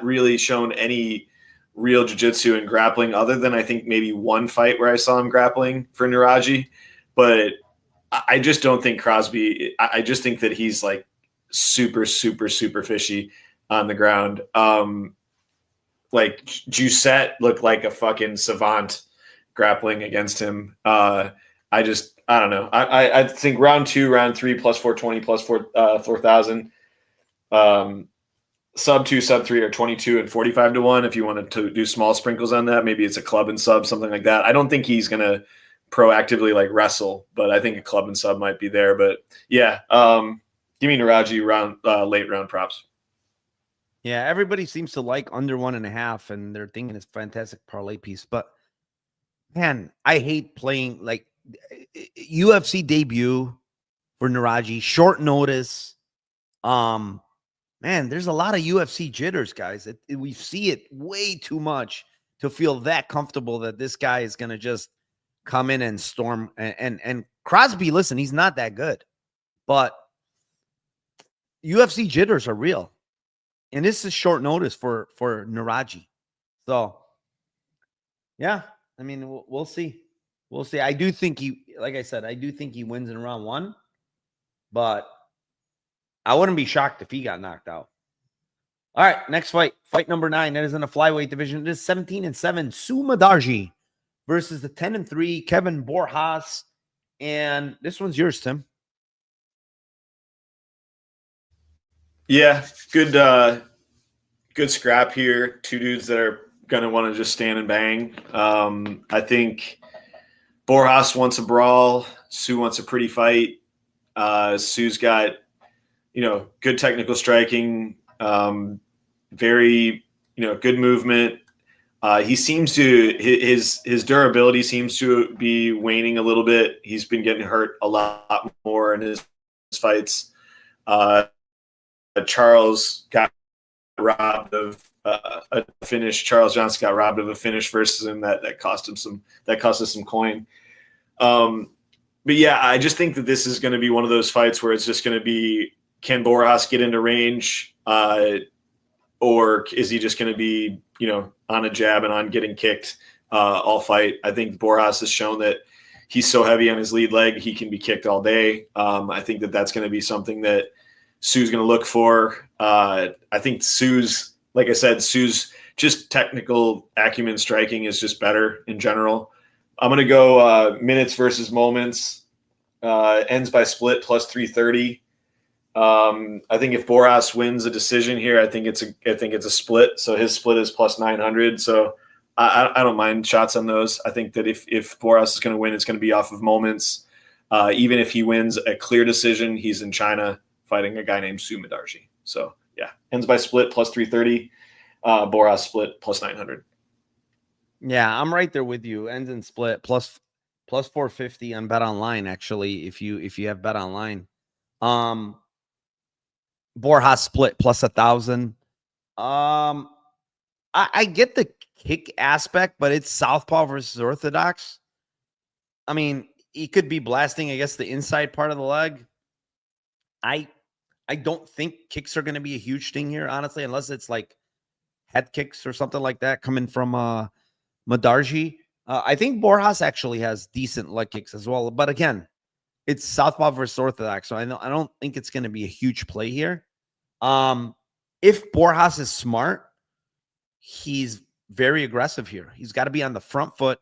really shown any real jiu-jitsu and grappling other than I think maybe one fight where I saw him grappling for Naraji. But I just don't think Crosby, I just think that he's like super, super, super fishy on the ground. Like Giussette looked like a fucking savant grappling against him. I don't know. I think round 2, round 3 plus 420 plus 4,000. sub 2, sub 3 are 22 and 45 to 1. If you wanted to do small sprinkles on that, maybe it's a club and sub, something like that. I don't think he's going to proactively like wrestle, but I think a club and sub might be there. But yeah, give me Naraji round, late round props. Yeah, everybody seems to like under 1.5, and they're thinking it's a fantastic parlay piece. But man, I hate playing like UFC debut for Naraji, short notice. Man, there's a lot of UFC jitters, guys. We see it way too much to feel that comfortable that this guy is going to just come in and storm. And Crosby, listen, he's not that good, but UFC jitters are real. And this is short notice for Naraji. So, yeah, I mean, we'll see. We'll see. I do think like I said, I do think he wins in round 1, but I wouldn't be shocked if he got knocked out. All right, next fight. Fight number 9. That is in the flyweight division. It is 17-7. Sumadarji versus the 10-3 Kevin Borjas. And this one's yours, Tim. Yeah, good scrap here. Two dudes that are going to want to just stand and bang. I think Borjas wants a brawl. Sue wants a pretty fight. Sue's got, good technical striking, very, good movement. He seems to, his durability seems to be waning a little bit. He's been getting hurt a lot more in his fights. Charles got robbed of a finish. Charles Johnson got robbed of a finish versus him that cost us some coin. But yeah, I just think that this is going to be one of those fights where it's just going to be, can Borjas get into range, or is he just going to be, on a jab and on getting kicked all fight? I think Borjas has shown that he's so heavy on his lead leg, he can be kicked all day. I think that that's going to be something that Sue's going to look for. I think Sue's just technical acumen striking is just better in general. I'm going to go minutes versus moments, ends by split plus 330. I think if Borjas wins a decision here, I think it's a split. So his split is plus 900. So I don't mind shots on those. I think that if Borjas is going to win, it's going to be off of moments. Even if he wins a clear decision, he's in China fighting a guy named Sumadarji. So yeah, ends by split plus 330. Borjas split plus 900. Yeah, I'm right there with you. Ends in split plus 450 on Bet Online. Actually, if you have Bet Online, Borjas split plus 1,000. I get the kick aspect, but it's southpaw versus orthodox. I mean, he could be blasting, I guess, the inside part of the leg. I don't think kicks are going to be a huge thing here, honestly, unless it's like head kicks or something like that coming from Madarji. I think Borjas actually has decent leg kicks as well. But again, it's southpaw versus orthodox, so I don't think it's going to be a huge play here. If Borjas is smart, he's very aggressive here. He's got to be on the front foot,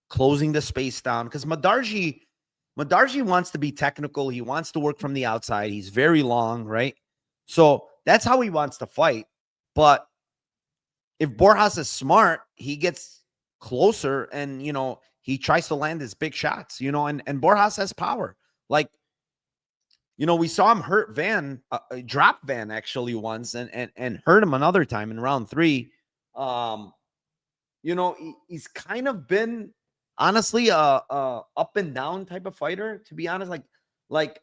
closing the space down, because Madarji wants to be technical. He wants to work from the outside. He's very long, right? So that's how he wants to fight. But if Borjas is smart, he gets closer and, he tries to land his big shots, and Borjas has power. Like, we saw him hurt drop Van actually once and hurt him another time in round 3. He's kind of been, honestly, a up and down type of fighter, to be honest. Like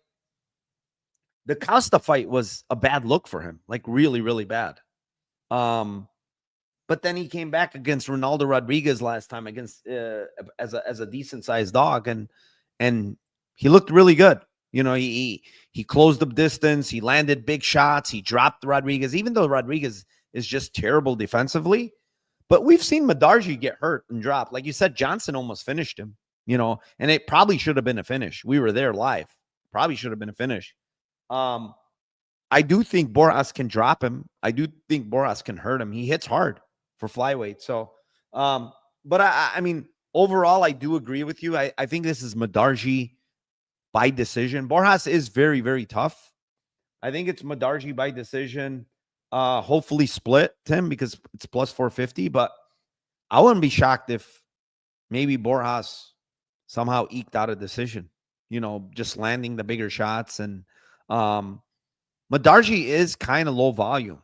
the Costa fight was a bad look for him, like really, really bad. But then he came back against Ronaldo Rodriguez last time against as a decent sized dog, and he looked really good. He closed the distance. He landed big shots. He dropped Rodriguez, even though Rodriguez is just terrible defensively. But we've seen Madarji get hurt and drop. Like you said, Johnson almost finished him, and it probably should have been a finish. We were there live. Probably should have been a finish. I do think Borjas can drop him. I do think Borjas can hurt him. He hits hard for flyweight. So, but I mean, overall, I do agree with you. I think this is Madarji by decision. Borjas is very, very tough. I think it's Madarji by decision. Hopefully split, Tim, because it's plus 450. But I wouldn't be shocked if maybe Borjas somehow eked out a decision, just landing the bigger shots. And Madarji is kind of low volume,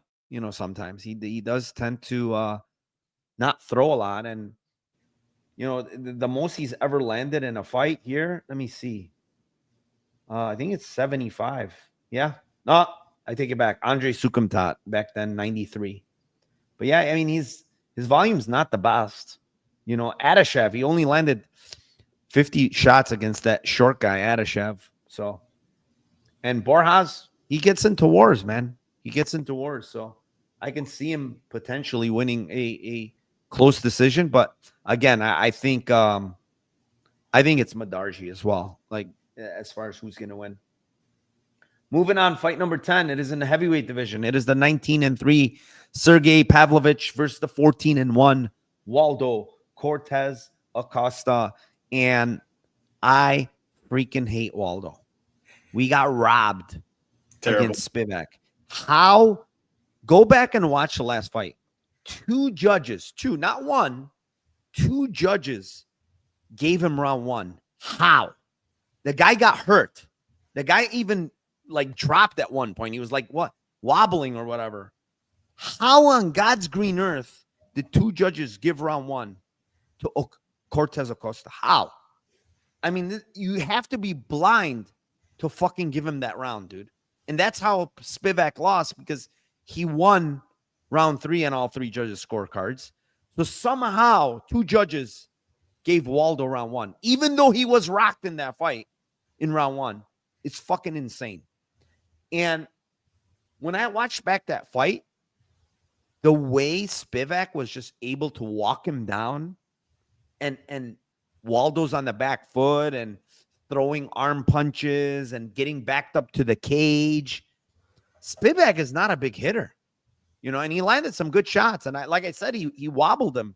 sometimes. He does tend to not throw a lot. And, the most he's ever landed in a fight here, let me see. I think it's 75. Yeah. No, I take it back. Andre Sukumtat back then, 93. But yeah, I mean, his volume's not the best. Adashev, he only landed 50 shots against that short guy, Adashev. So, and Borjas, he gets into wars, man. He gets into wars. So I can see him potentially winning a close decision. But again, I think it's Madarji as well. Like, as far as who's going to win. Moving on, fight number 10. It is in the heavyweight division. It is the 19-3 Sergey Pavlovich versus the 14-1 Waldo Cortez Acosta. And I freaking hate Waldo. We got robbed against Spivak. How? Go back and watch the last fight. Two judges, not one, two judges gave him round one. How? The guy got hurt. The guy even dropped at one point. He was what? Wobbling or whatever. How on God's green earth did two judges give round one to Cortez Acosta? How? I mean, you have to be blind to fucking give him that round, dude. And that's how Spivak lost, because he won round 3 on all 3 judges' scorecards. So somehow two judges gave Waldo round 1, even though he was rocked in that fight in round 1. It's fucking insane. And when I watched back that fight, the way Spivak was just able to walk him down, and Waldo's on the back foot and throwing arm punches and getting backed up to the cage. Spivak is not a big hitter, and he landed some good shots. And like I said, he wobbled him.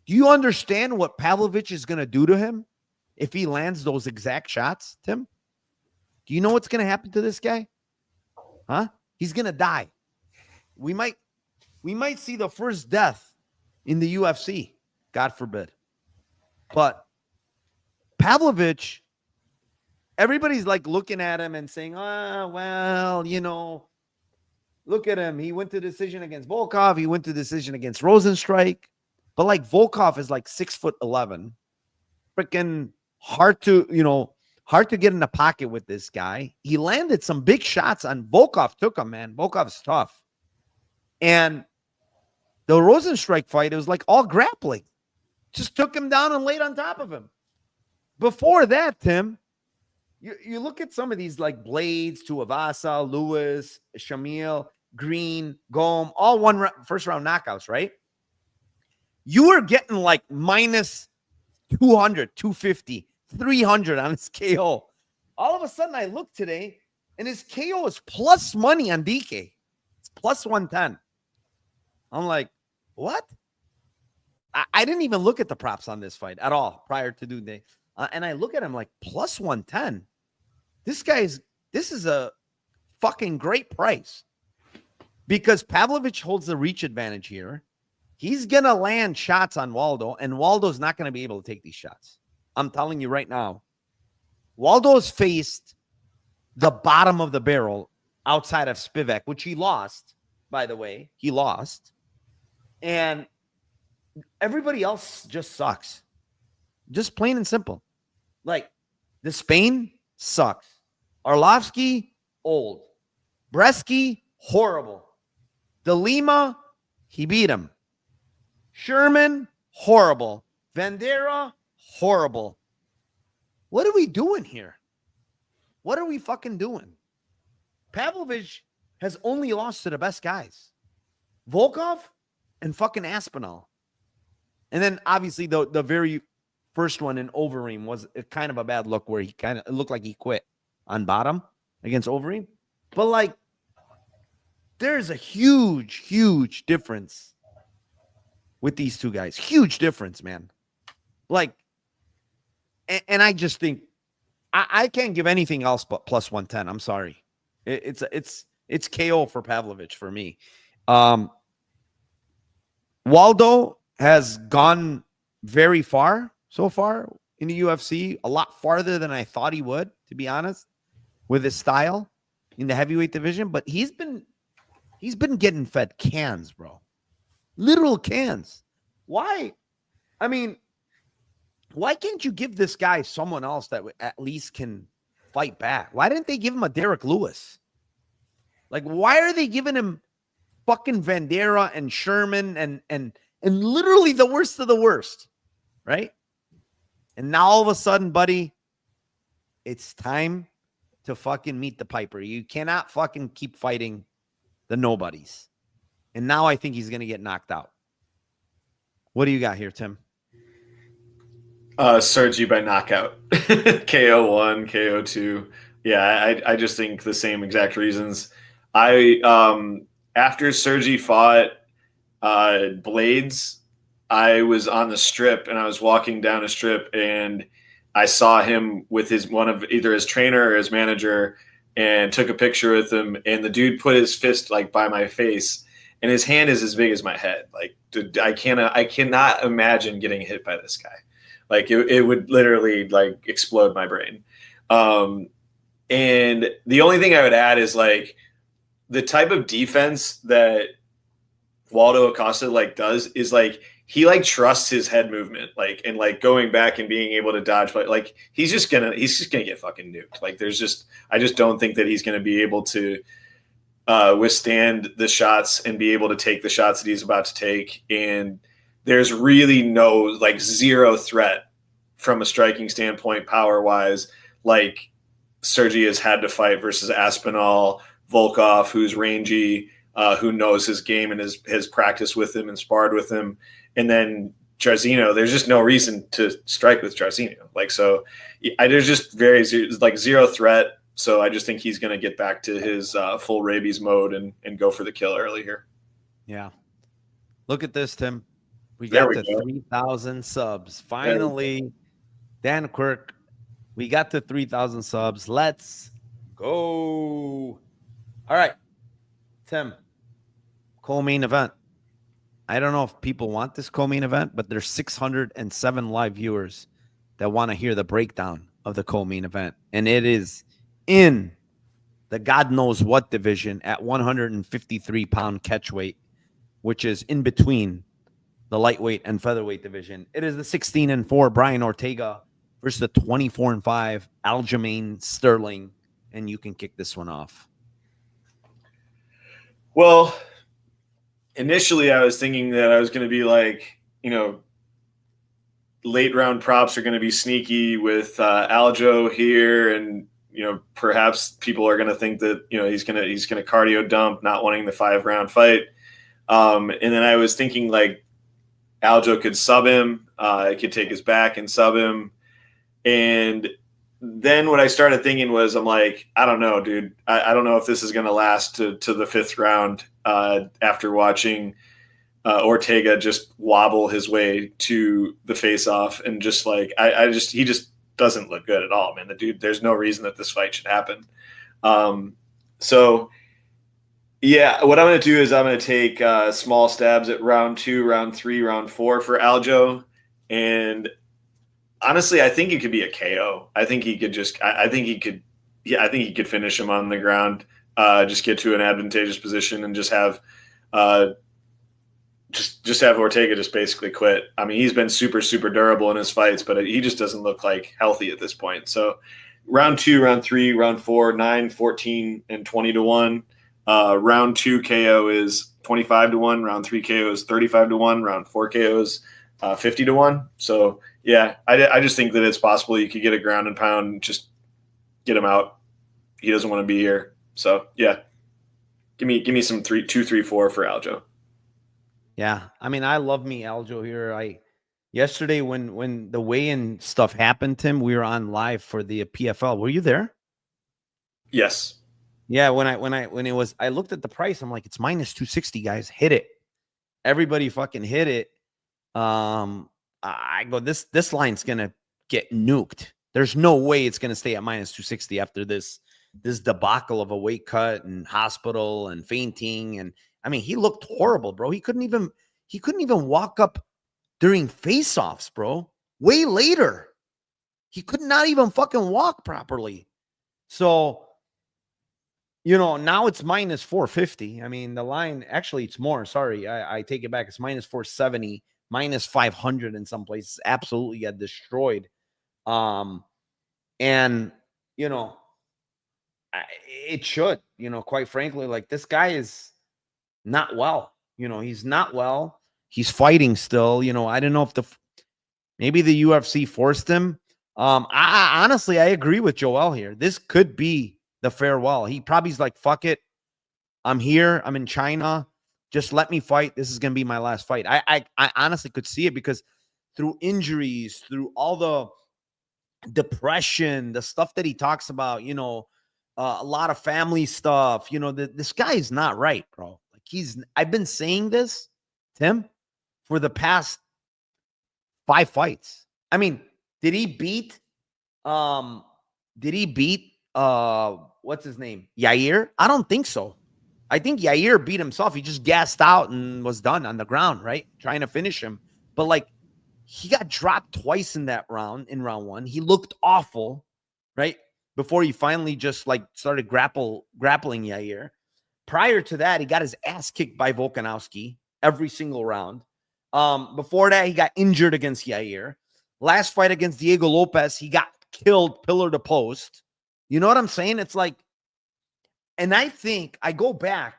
Do you understand what Pavlovich is going to do to him if he lands those exact shots, Tim? Do you know what's going to happen to this guy? Huh? He's going to die. We might see the first death in the UFC. God forbid. But Pavlovich, everybody's looking at him and saying, well, look at him. He went to decision against Volkov. He went to decision against Rosenstrike. But Volkov is 6'11". Freaking hard to get in the pocket with this guy. He landed some big shots on Volkov. Took him, man. Volkov's tough. And the Rosenstrike fight, it was all grappling. Just took him down and laid on top of him. Before that, Tim, you look at some of these Blades, Tuivasa, Lewis, Shamil, Green, Gome, all first round knockouts, right? You were getting minus 200, 250, 300 on his KO. All of a sudden, I look today, and his KO is plus money on DK. It's plus 110. I'm like, what? I didn't even look at the props on this fight at all prior to doing day. And I look at him plus 110. This is a fucking great price, because Pavlovich holds the reach advantage here. He's going to land shots on Waldo, and Waldo's not going to be able to take these shots. I'm telling you right now. Waldo's faced the bottom of the barrel outside of Spivak, which he lost, by the way. He lost. And everybody else just sucks. Just plain and simple. The Spain sucks. Arlovsky, old. Bresky, horrible. De Lima, he beat him. Sherman, horrible. Vandera, horrible. What are we doing here? What are we fucking doing? Pavlovich has only lost to the best guys. Volkov and fucking Aspinall. And then obviously the very first one in Overeem was kind of a bad look, where it looked like he quit on bottom against Overeem. But there's a huge, huge difference with these two guys. Huge difference, man. And I just think I can't give anything else but plus 110. I'm sorry. It's It's KO for Pavlovich for me. Waldo has gone very far so far in the UFC, a lot farther than I thought he would, to be honest, with his style in the heavyweight division. But he's been getting fed cans, bro. Literal cans. Why? I mean, why can't you give this guy someone else that at least can fight back? Why didn't they give him a Derek Lewis? Like, why are they giving him fucking Vandera and Sherman and literally the worst of the worst, right? And now all of a sudden, buddy, it's time to fucking meet the piper. You cannot fucking keep fighting the nobodies. And now I think he's going to get knocked out. What do you got here, Tim? Sergi by knockout. KO 1, KO 2. Yeah, I just think the same exact reasons. After Sergi fought Blades, I was on the strip and I was walking down a strip and I saw him with either his trainer or his manager and took a picture with him. And the dude put his fist like by my face and his hand is as big as my head. Like, dude, I cannot imagine getting hit by this guy. Like it would literally like explode my brain. And the only thing I would add is like the type of defense that Waldo Acosta like does is like he like trusts his head movement, like and like going back and being able to dodge, but like he's just gonna get fucking nuked. Like I just don't think that he's gonna be able to withstand the shots and be able to take the shots that he's about to take. And there's really no like zero threat from a striking standpoint, power wise, like Sergi has had to fight versus Aspinall, Volkov, who's rangy, who knows his game and has practiced with him and sparred with him. And then Jairzinho, there's just no reason to strike with Jairzinho. Like, so there's just zero threat. So I just think he's going to get back to his full rabies mode and go for the kill early here. Yeah. Look at this, Tim. We got to 3,000 subs. Finally, Dan Quirk, we got to 3,000 subs. Let's go. All right, Tim, co-main event. I don't know if people want this co-main event, but there's 607 live viewers that want to hear the breakdown of the co-main event. And it is in the God knows what division at 153-pound catchweight, which is in between the lightweight and featherweight division. It is the 16-4 Brian Ortega versus the 24-5 Aljamain Sterling. And you can kick this one off. Well, initially I was thinking that I was going to be like, late round props are going to be sneaky with Aljo here. And, perhaps people are going to think that, he's going to cardio dump, not wanting the 5-round fight. And then I was thinking like Aljo could sub him. I could take his back and sub him. And then what I started thinking was, I'm like, I don't know, dude. I don't know if this is going to last to the 5th round after watching Ortega just wobble his way to the face-off. And just like, he just doesn't look good at all, man. The dude, there's no reason that this fight should happen. So, yeah, what I'm going to do is I'm going to take small stabs at round 2, round 3, round 4 for Aljo. And honestly, I think it could be a KO. I think he could finish him on the ground, just get to an advantageous position and just have Ortega just basically quit. I mean, he's been super, super durable in his fights, but he just doesn't look like healthy at this point. So round 2, round 3, round 4, 9, 14, and 20-1. Round 2 KO is 25-1. Round 3 KO is 35-1. Round 4 KO is 50-1. So yeah, I just think that it's possible you could get a ground and pound, just get him out. He doesn't want to be here. So yeah, give me some 2, 3, 4 for Aljo. Yeah, I mean, I love me Aljo here. Yesterday when the weigh-in stuff happened, Tim, we were on live for the PFL. Were you there? Yes. Yeah, when it was, I looked at the price. I'm like, it's minus 260, guys. Hit it. Everybody fucking hit it. I go, this line's gonna get nuked. There's no way it's gonna stay at minus 260 after this this debacle of a weight cut and hospital and fainting. And I mean, he looked horrible, bro. He couldn't even walk up during face-offs, bro. Way later. He could not even fucking walk properly. So, now it's minus 450. I mean, the line, actually, it's more. Sorry, I take it back. It's minus 470, minus 500 in some places. Absolutely got destroyed. And, it should, quite frankly, like this guy is not well. He's not well. He's fighting still. I don't know if maybe the UFC forced him. I honestly, I agree with Joel here. This could be the farewell. He probably's like, fuck it. I'm here. I'm in China. Just let me fight. This is going to be my last fight. I honestly could see it because through injuries, through all the depression, the stuff that he talks about, a lot of family stuff, this guy is not right, bro. Like I've been saying this, Tim, for the past 5 fights. I mean, did he beat what's his name? Yair? I don't think so. I think Yair beat himself. He just gassed out and was done on the ground, right? Trying to finish him. But like he got dropped twice in that round, in round 1. He looked awful, right? Before he finally just like started grappling Yair. Prior to that, he got his ass kicked by Volkanovski every single round. Before that, he got injured against Yair. Last fight against Diego Lopez, he got killed pillar to post. You know what I'm saying? It's like, and I think I go back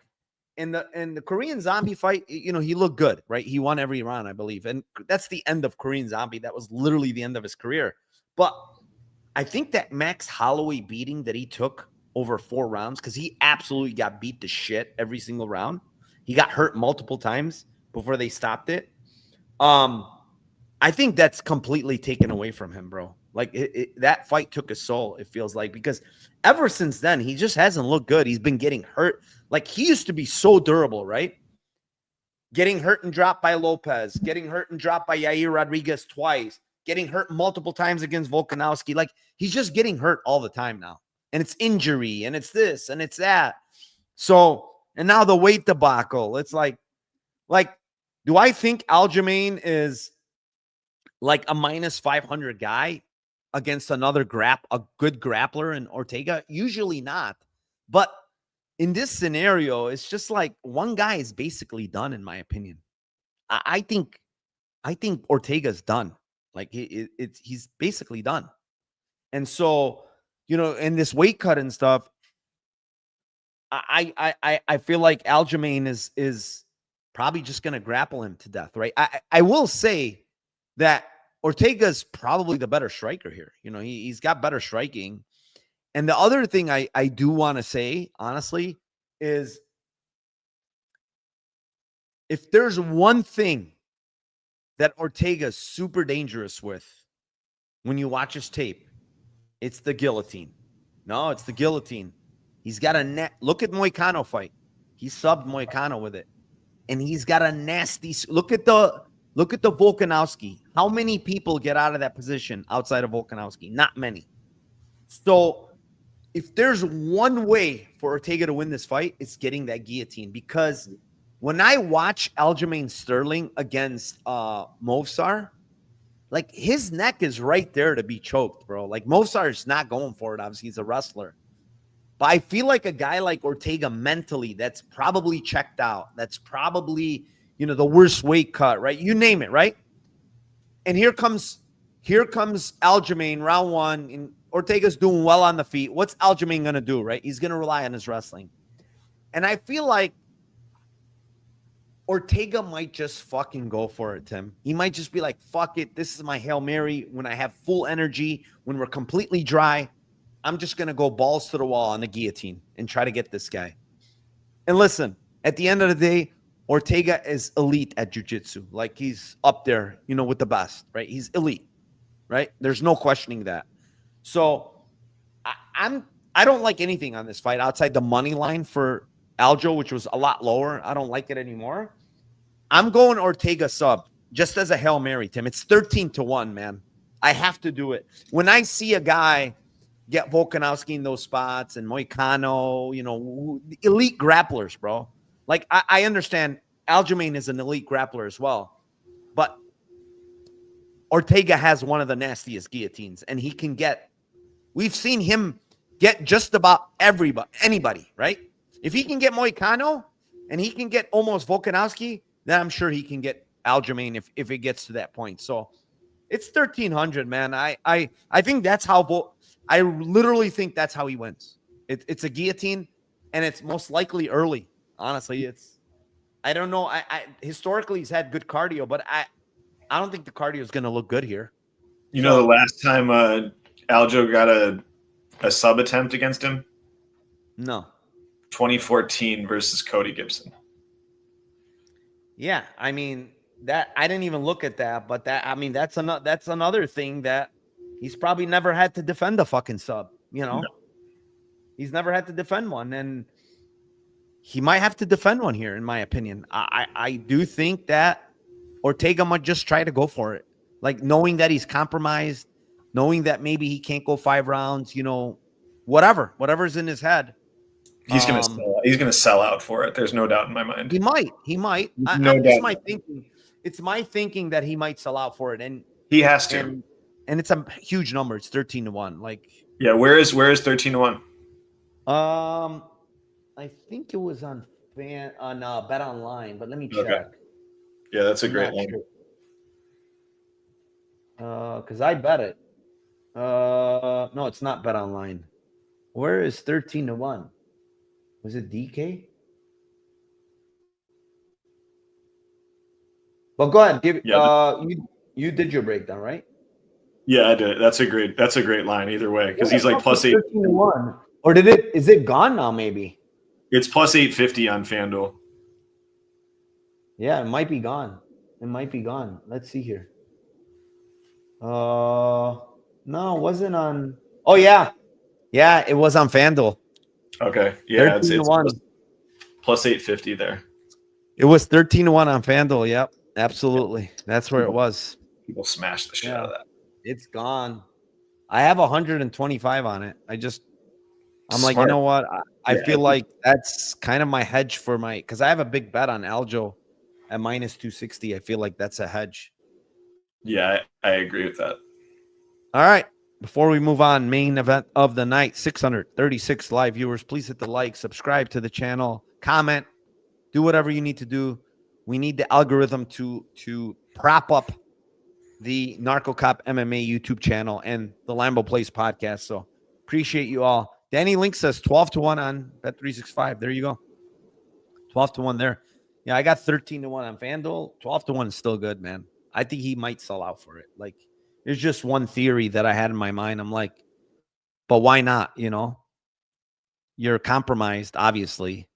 in the Korean Zombie fight, he looked good, right? He won every round, I believe. And that's the end of Korean Zombie. That was literally the end of his career. But I think that Max Holloway beating that he took over 4 rounds, because he absolutely got beat to shit every single round. He got hurt multiple times before they stopped it. I think that's completely taken away from him, bro. Like that fight took his soul, it feels like, because ever since then, he just hasn't looked good. He's been getting hurt. Like he used to be so durable, right? Getting hurt and dropped by Lopez, getting hurt and dropped by Yair Rodriguez twice, getting hurt multiple times against Volkanovski. Like he's just getting hurt all the time now. And it's injury and it's this and it's that. So, and now the weight debacle. It's like, do I think Aljamain is like a minus 500 guy against a good grappler in Ortega? Usually not. But in this scenario, it's just like one guy is basically done, in my opinion. I think Ortega's done. Like he's basically done. And so, in this weight cut and stuff, I feel like Aljamain is probably just going to grapple him to death, right? I will say that Ortega's probably the better striker here. He's got better striking. And the other thing I do want to say, honestly, is if there's one thing that Ortega's super dangerous with when you watch his tape, it's the guillotine. No, it's the guillotine. He's got a net. Look at Moicano fight. He subbed Moicano with it. And he's got a nasty look at the Volkanovski. How many people get out of that position outside of Volkanovski? Not many. So if there's one way for Ortega to win this fight, it's getting that guillotine. Because when I watch Aljamain Sterling against Movsar, like his neck is right there to be choked, bro. Like Movsar is not going for it. Obviously, he's a wrestler. But I feel like a guy like Ortega mentally, that's probably checked out. That's probably, the worst weight cut, right? You name it, right? And here comes Aljamain, round 1, and Ortega's doing well on the feet. What's Aljamain going to do, right? He's going to rely on his wrestling. And I feel like Ortega might just fucking go for it, Tim. He might just be like, fuck it. This is my Hail Mary. When I have full energy, when we're completely dry, I'm just going to go balls to the wall on the guillotine and try to get this guy. And listen, at the end of the day, Ortega is elite at jiu-jitsu. Like he's up there, with the best, right? He's elite, right? There's no questioning that. So I don't like anything on this fight outside the money line for Aljo, which was a lot lower. I don't like it anymore. I'm going Ortega sub just as a Hail Mary, Tim. It's 13-1, man. I have to do it. When I see a guy get Volkanovski in those spots and Moicano, elite grapplers, bro. Like, I understand Aljamain is an elite grappler as well, but Ortega has one of the nastiest guillotines, and we've seen him get just about anybody, right? If he can get Moicano and he can get almost Volkanovski, then I'm sure he can get Aljamain if it gets to that point. So it's 1,300, man. I think that's how I literally think that's how he wins. It's a guillotine, and it's most likely early. Honestly, I don't know. Historically he's had good cardio, but I don't think the cardio is going to look good here. The last time Aljo got a sub attempt against him? No. 2014 versus Cody Gibson. Yeah, I mean, that I didn't even look at that, but that's another thing that he's probably never had to defend a fucking sub, No. He's never had to defend one, and he might have to defend one here, in my opinion. I do think that Ortega might just try to go for it. Like, knowing that he's compromised, knowing that maybe he can't go 5 rounds, whatever's in his head. He's gonna sell out for it. There's no doubt in my mind. He might. It's my thinking. It's my thinking that he might sell out for it, and he has to. And it's a huge number. It's 13-1. Like, yeah, where is 13-1? I think it was on Bet Online, but let me check. Okay. Yeah, that's a great one. Because I bet it. No, it's not Bet Online. Where is 13-1? Was it DK? Well, go ahead. You did your breakdown, right? Yeah, I did. That's a great line either way, because he's like plus 13-1. Or is it gone now? Maybe it's plus 850 on FanDuel. Yeah, it might be gone. Let's see here. No, it wasn't on. Oh yeah, it was on FanDuel. Okay, yeah, it's plus 850 there. It was 13-1 on FanDuel. Yep, absolutely. That's where it was. People smash the shit out of that. It's gone. I have 125 on it. I'm Smart. like, you know what? I feel like that's kind of my hedge for because I have a big bet on Aljo at minus 260. I feel like that's a hedge. Yeah, I agree with that. All right. Before we move on, main event of the night, 636 live viewers. Please hit the like, subscribe to the channel, comment, do whatever you need to do. We need the algorithm to prop up the Narcocop MMA YouTube channel and the Lambo Place podcast. So appreciate you all. Danny Link says 12-1 on Bet365. There you go. 12-1 there. Yeah, I got 13-1 on FanDuel. 12-1 is still good, man. I think he might sell out for it. Like, there's just one theory that I had in my mind. I'm like, but why not? You're compromised, obviously.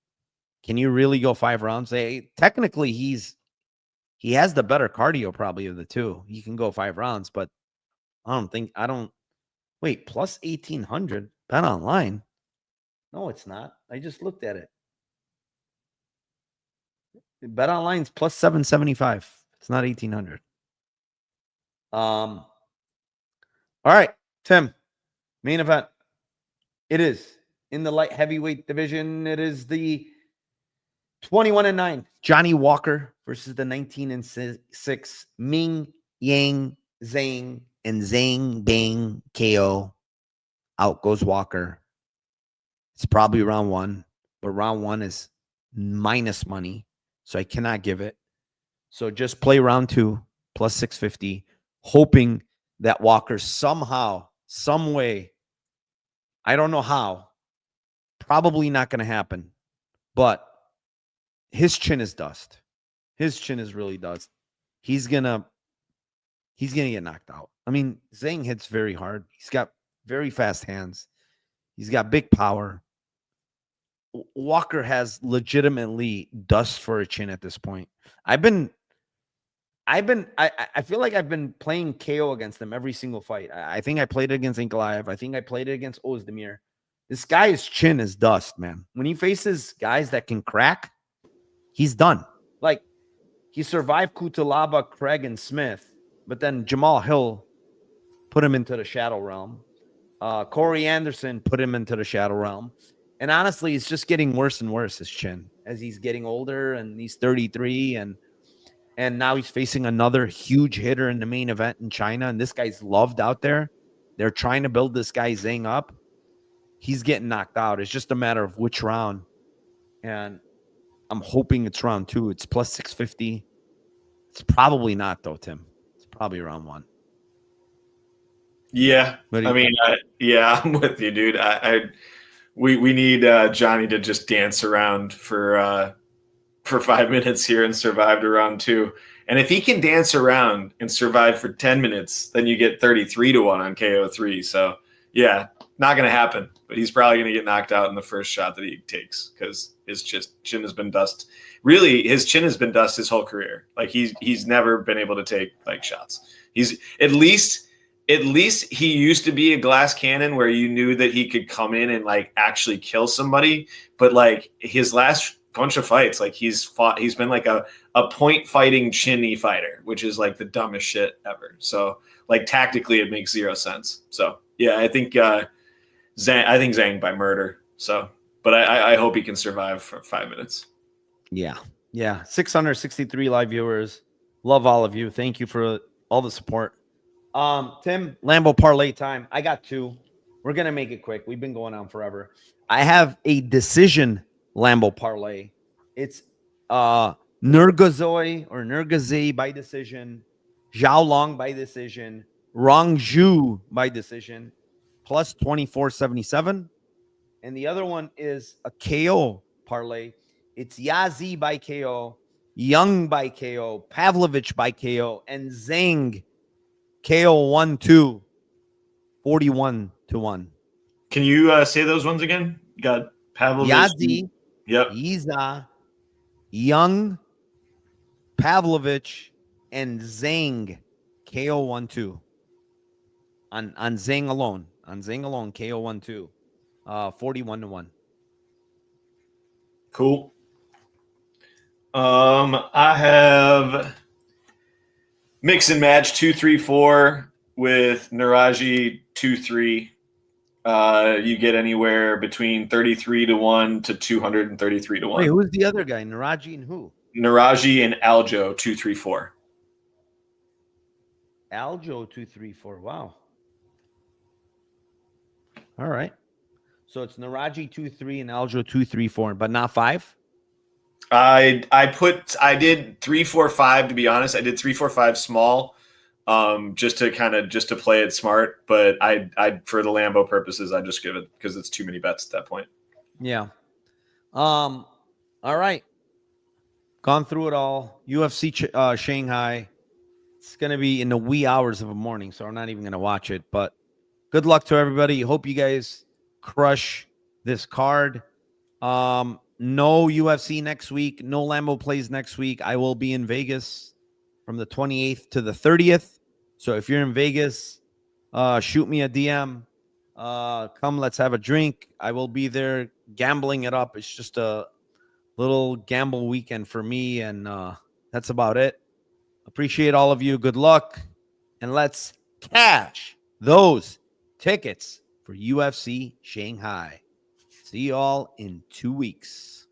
Can you really go 5 rounds? Technically, he has the better cardio probably of the two. He can go 5 rounds, but wait, plus 1,800 Bet Online. No, it's not. I just looked at it. Bet Online's plus 775. It's not 1,800. All right, Tim, main event. It is in the light heavyweight division. It is the 21-9 Johnny Walker versus the 19-6 Ming Yang Zhang, and Zhang Bang KO. Out goes Walker. It's probably round 1, but round 1 is minus money, so I cannot give it. So just play round 2 plus 650, hoping that Walker somehow, some way, I don't know how, probably not going to happen, but his chin is dust. His chin is really dust. He's gonna get knocked out. I mean, Zhang hits very hard. He's got very fast hands. He's got big power. Walker has legitimately dust for a chin at this point. I feel like I've been playing KO against him every single fight. I think I played it against Ankalaev. I think I played it against Ozdemir. This guy's chin is dust, man. When he faces guys that can crack, he's done. Like, he survived Kutalaba, Craig, and Smith, but then Jamal Hill put him into the shadow realm. Corey Anderson put him into the shadow realm. And honestly, it's just getting worse and worse, his chin, as he's getting older, and he's 33, and now he's facing another huge hitter in the main event in China, and this guy's loved out there. They're trying to build this guy Zhang up. He's getting knocked out. It's just a matter of which round. And I'm hoping it's round 2. It's plus 650. It's probably not, though, Tim. It's probably round 1. Yeah, But I mean, I'm with you, dude. We need Johnny to just dance around for 5 minutes here and survive to round 2. And if he can dance around and survive for 10 minutes, then you get 33-1 on KO3. So yeah, not going to happen. But he's probably going to get knocked out in the first shot that he takes because his chin has been dust. Really, his chin has been dust his whole career. Like he's never been able to take like shots. He's at least he used to be a glass cannon where you knew that he could come in and like actually kill somebody. But like his last bunch of fights, like he's been like a point fighting chinny fighter, which is like the dumbest shit ever. So like tactically it makes zero sense. So yeah, I think Zhang by murder. So, but I hope he can survive for 5 minutes. Yeah. 663 live viewers. Love all of you. Thank you for all the support. Tim, Lambo parlay time. I got 2. We're gonna make it quick. We've been going on forever. I have a decision Lambo parlay. It's Nurgazoi by decision, Zhao Long by decision, Rongzhu by decision, plus 2477. And the other one is a KO parlay. It's Yazi by KO, Young by KO, Pavlovich by KO, and Zhang KO 1-2, 41-1. Can you say those ones again? You got Pavlovich. Yazi, yep. Yiza, Young, Pavlovich, and Zhang KO 1-2. On Zhang alone. On Zhang alone, KO 1-2. 41-1. Cool. I have mix and match 2-3-4 with Naraji 2-3. You get anywhere between 33-1 to 233-1. Wait, who's the other guy? Naraji and who? Naraji and Aljo 2-3-4. Aljo 2-3-4. Wow. All right. So it's Naraji 2-3 and Aljo 2-3-4, but not 5? I did 3-4-5 to be honest. I did 3-4-5 small, just to play it smart. But I for the Lambo purposes, I just give it because it's too many bets at that point. Yeah. All right. Gone through it all. UFC Shanghai. It's gonna be in the wee hours of the morning, so I'm not even gonna watch it. But good luck to everybody. Hope you guys crush this card. No UFC next week. No Lambo plays next week. I will be in Vegas from the 28th to the 30th. So if you're in Vegas, shoot me a DM. Come, let's have a drink. I will be there gambling it up. It's just a little gamble weekend for me, and that's about it. Appreciate all of you. Good luck, and let's cash those tickets for UFC Shanghai. See you all in 2 weeks.